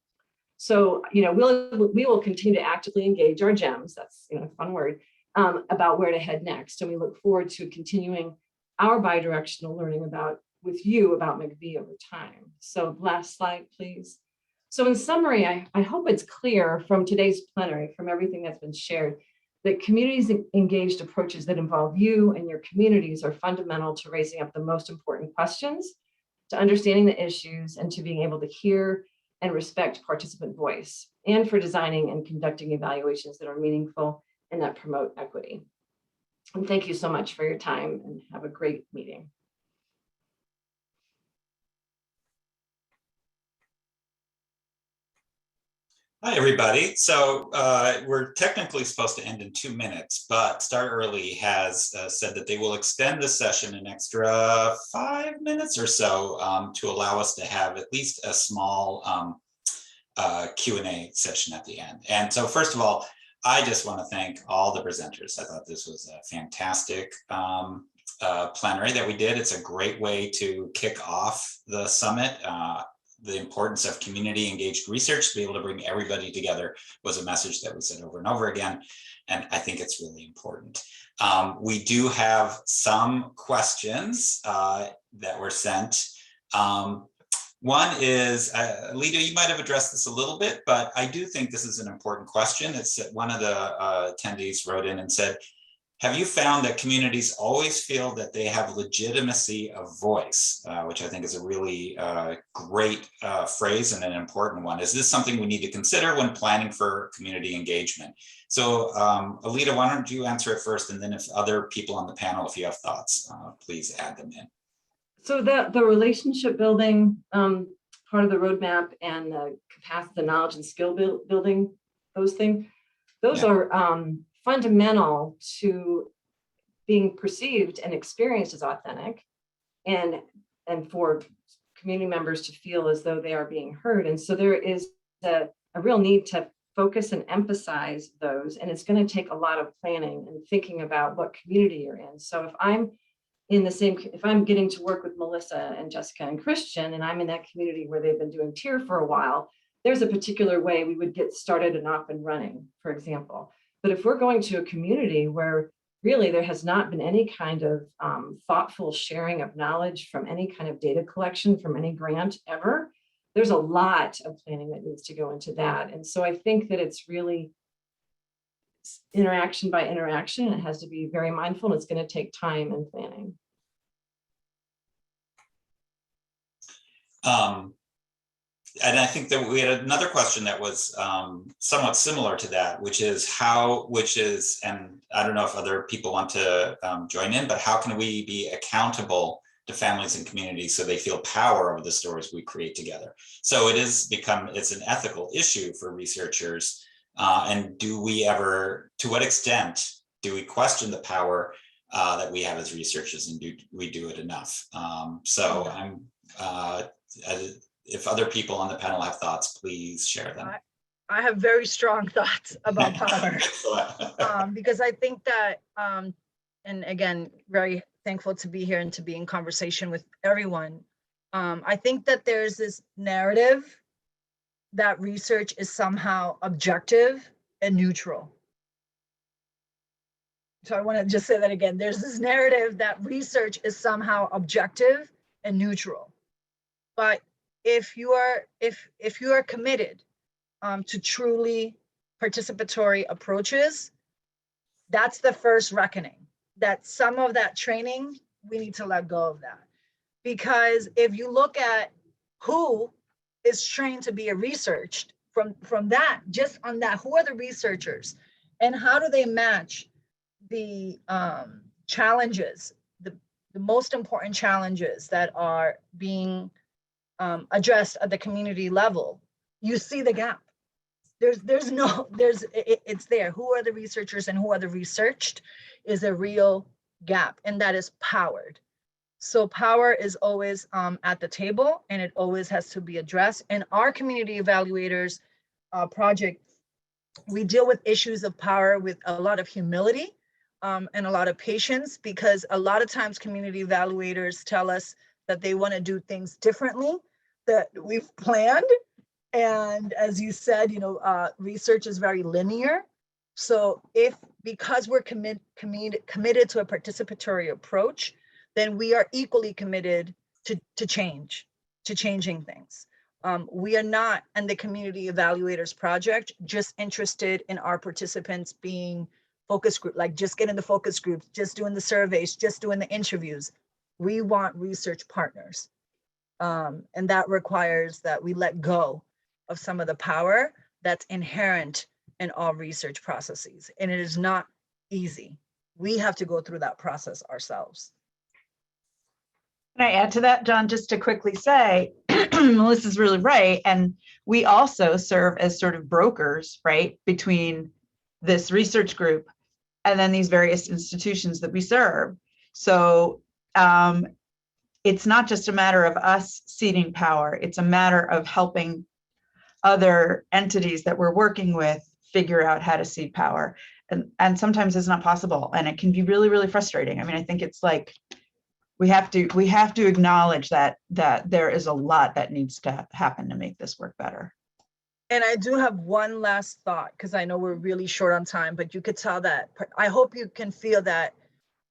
So, we will continue to actively engage our GEMs, that's a fun word, about where to head next. And we look forward to continuing our bidirectional learning with you about McVie over time. So last slide, please. So in summary, I hope it's clear from today's plenary, from everything that's been shared, that communities engaged approaches that involve you and your communities are fundamental to raising up the most important questions, to understanding the issues, and to being able to hear and respect participant voice, and for designing and conducting evaluations that are meaningful and that promote equity. And thank you so much for your time, and have a great meeting. Hi, everybody. So we're technically supposed to end in 2 minutes, but Start Early has said that they will extend the session an extra 5 minutes or so to allow us to have at least a small Q&A session at the end. And so first of all, I just want to thank all the presenters. I thought this was a fantastic plenary that we did. It's a great way to kick off the summit. The importance of community engaged research, to be able to bring everybody together, was a message that we said over and over again. And I think it's really important. We do have some questions that were sent. One is, Lita, you might have addressed this a little bit, but I do think this is an important question. It's that one of the attendees wrote in and said, have you found that communities always feel that they have legitimacy of voice, which I think is a really great phrase and an important one. Is this something we need to consider when planning for community engagement? So Alita, why don't you answer it first, and then if other people on the panel, if you have thoughts, please add them in. So the relationship building part of the roadmap, and the capacity, the knowledge and skill building, those things, those are fundamental to being perceived and experienced as authentic, and for community members to feel as though they are being heard. And so there is a real need to focus and emphasize those. And it's going to take a lot of planning and thinking about what community you're in. So if I'm getting to work with Melissa and Jessica and Christian, and I'm in that community where they've been doing TIER for a while, there's a particular way we would get started and off and running, for example. But if we're going to a community where really there has not been any kind of thoughtful sharing of knowledge from any kind of data collection from any grant ever, there's a lot of planning that needs to go into that. And so I think that it's really interaction by interaction. It has to be very mindful, and it's going to take time and planning. And I think that we had another question that was somewhat similar to that, which is, and I don't know if other people want to join in, but how can we be accountable to families and communities so they feel power over the stories we create together? So it's an ethical issue for researchers. And do we ever, to what extent do we question the power that we have as researchers, and do we do it enough? If other people on the panel have thoughts, please share them. I have very strong thoughts about power because I think that, and again, very thankful to be here and to be in conversation with everyone. I think that there's this narrative that research is somehow objective and neutral. So I want to just say that again. There's this narrative that research is somehow objective and neutral. But if you are committed to truly participatory approaches, that's the first reckoning. That some of that training, we need to let go of that. Because if you look at who is trained to be researched, from that, just on that, who are the researchers and how do they match the challenges, the most important challenges that are being addressed at the community level, you see the gap. It's there. Who are the researchers and who are the researched is a real gap, and that is powered. So power is always at the table, and it always has to be addressed. And our community evaluators project, we deal with issues of power with a lot of humility and a lot of patience, because a lot of times community evaluators tell us that they want to do things differently that we've planned. And as you said, research is very linear. So because we're committed to a participatory approach, then we are equally committed to changing things. We are not, in the Community Evaluators Project, just interested in our participants being focus group, like just getting the focus groups, just doing the surveys, just doing the interviews. We want research partners. And that requires that we let go of some of the power that's inherent in all research processes. And it is not easy. We have to go through that process ourselves. Can I add to that, John, just to quickly say, Melissa's really right. And we also serve as sort of brokers, right, between this research group and then these various institutions that we serve. So it's not just a matter of us ceding power, it's a matter of helping other entities that we're working with figure out how to cede power. And sometimes it's not possible, and it can be really, really frustrating. I mean, I think it's like, we have to acknowledge that there is a lot that needs to happen to make this work better. And I do have one last thought, because I know we're really short on time, but you could tell that, I hope you can feel that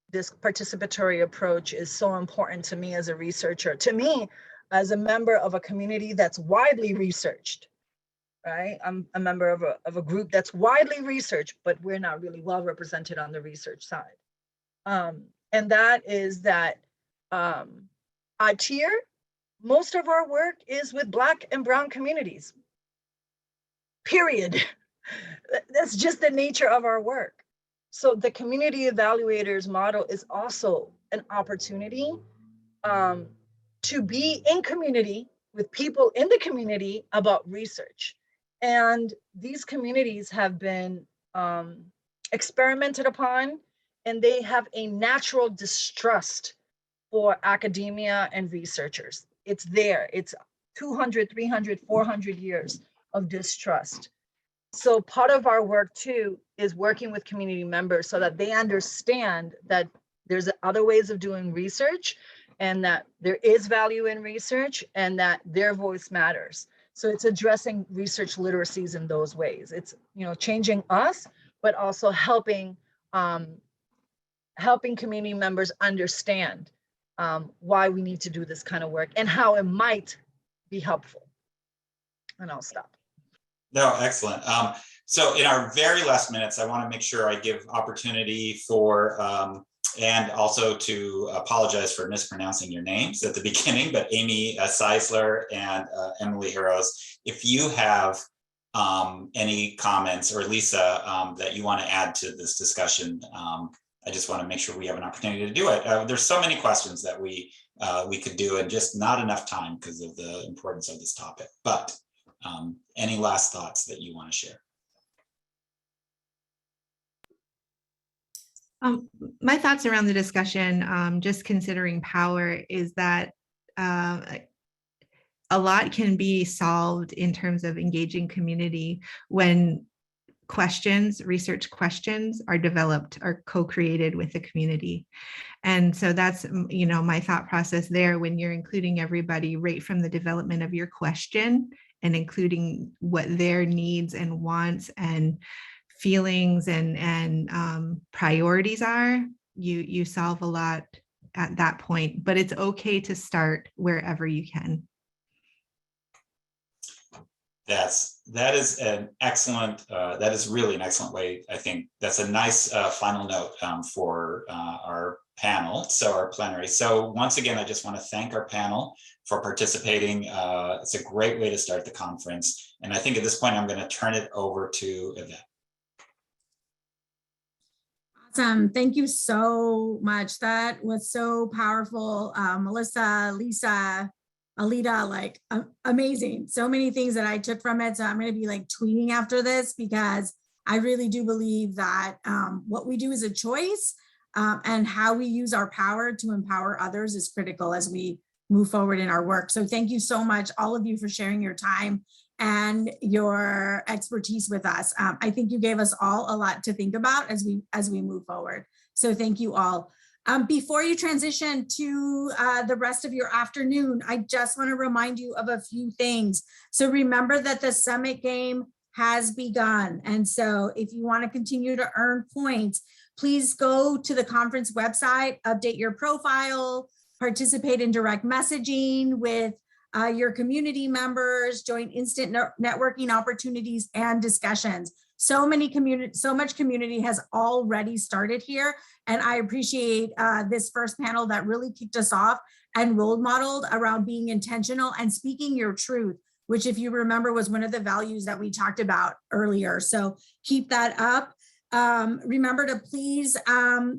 this participatory approach is so important to me as a researcher, to me as a member of a community that's widely researched, right? I'm a member of a group that's widely researched, but we're not really well represented on the research side. And that is that at TIER, most of our work is with Black and Brown communities, period. That's just the nature of our work. So the community evaluators model is also an opportunity to be in community with people in the community about research. And these communities have been experimented upon and they have a natural distrust for academia and researchers. It's there. It's 200, 300, 400 years of distrust. So part of our work too is working with community members so that they understand that there's other ways of doing research and that there is value in research and that their voice matters. So it's addressing research literacies in those ways. It's, you know, changing us, but also helping community members understand why we need to do this kind of work and how it might be helpful. And I'll stop. No, excellent. So in our very last minutes, I want to make sure I give opportunity for, and also to apologize for mispronouncing your names at the beginning, but Amy Seisler and Emily Harrows, if you have any comments, or Lisa, that you want to add to this discussion, I just want to make sure we have an opportunity to do it. There's so many questions that we could do and just not enough time because of the importance of this topic, but any last thoughts that you want to share? My thoughts around the discussion, just considering power, is that a lot can be solved in terms of engaging community when research questions are developed or co-created with the community. And so that's, you know, my thought process there when you're including everybody right from the development of your question and including what their needs and wants and feelings and priorities are, you solve a lot at that point, but it's okay to start wherever you can. That is an excellent, that is really an excellent way. I think that's a nice final note for our panel, so our plenary. So once again, I just want to thank our panel for participating. It's a great way to start the conference. And I think at this point, I'm going to turn it over to Yvette. Awesome. Thank you so much. That was so powerful. Melissa, Lisa, Alita, like amazing. So many things that I took from it. So I'm going to be like tweeting after this because I really do believe that what we do is a choice, and how we use our power to empower others is critical as we move forward in our work. So thank you so much, all of you, for sharing your time and your expertise with us. I think you gave us all a lot to think about as we move forward. So thank you all. Before you transition to the rest of your afternoon, I just want to remind you of a few things. So remember that the summit game has begun. And so if you want to continue to earn points, please go to the conference website, update your profile, participate in direct messaging with your community members, join instant networking opportunities and discussions. So much community has already started here. And I appreciate this first panel that really kicked us off and role modeled around being intentional and speaking your truth, which, if you remember, was one of the values that we talked about earlier. So keep that up. Remember to please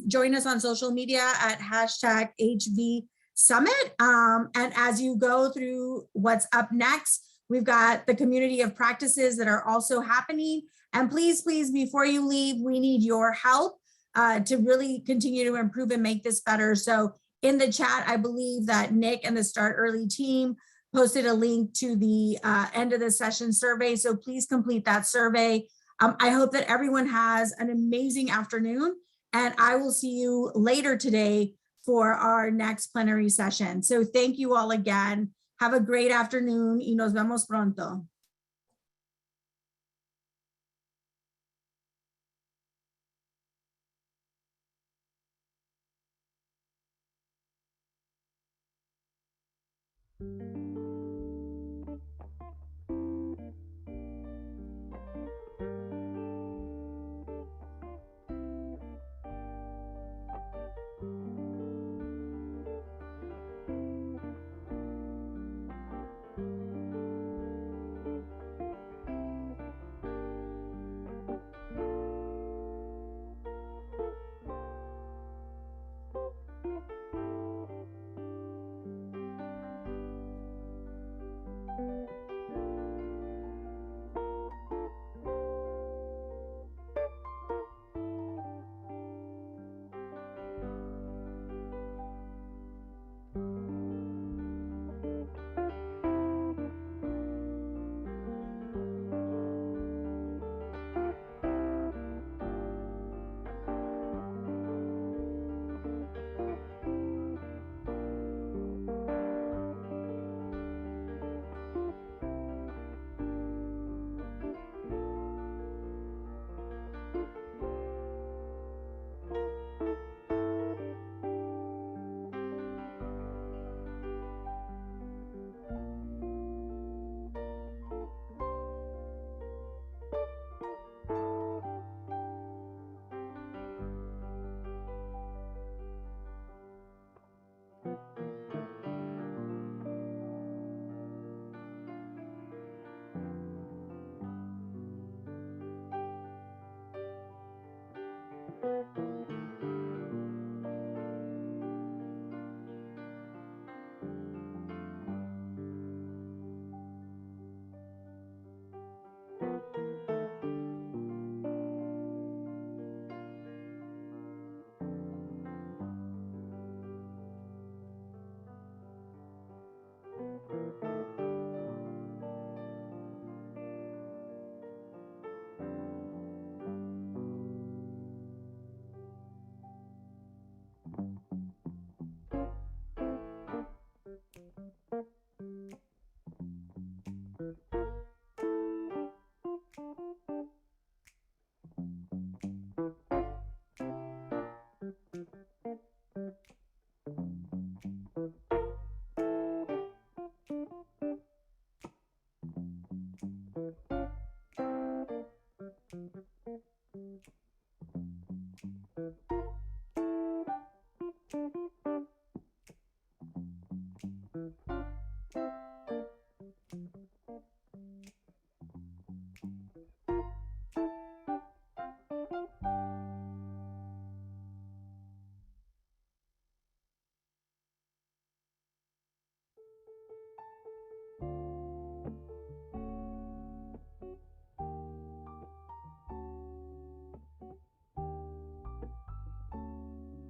join us on social media at #HV Summit. And as you go through what's up next, we've got the community of practices that are also happening. And please, please, before you leave, we need your help to really continue to improve and make this better. So in the chat, I believe that Nick and the Start Early team posted a link to the end of the session survey. So please complete that survey. I hope that everyone has an amazing afternoon, and I will see you later today for our next plenary session. So thank you all again. Have a great afternoon y nos vemos pronto. Thank you.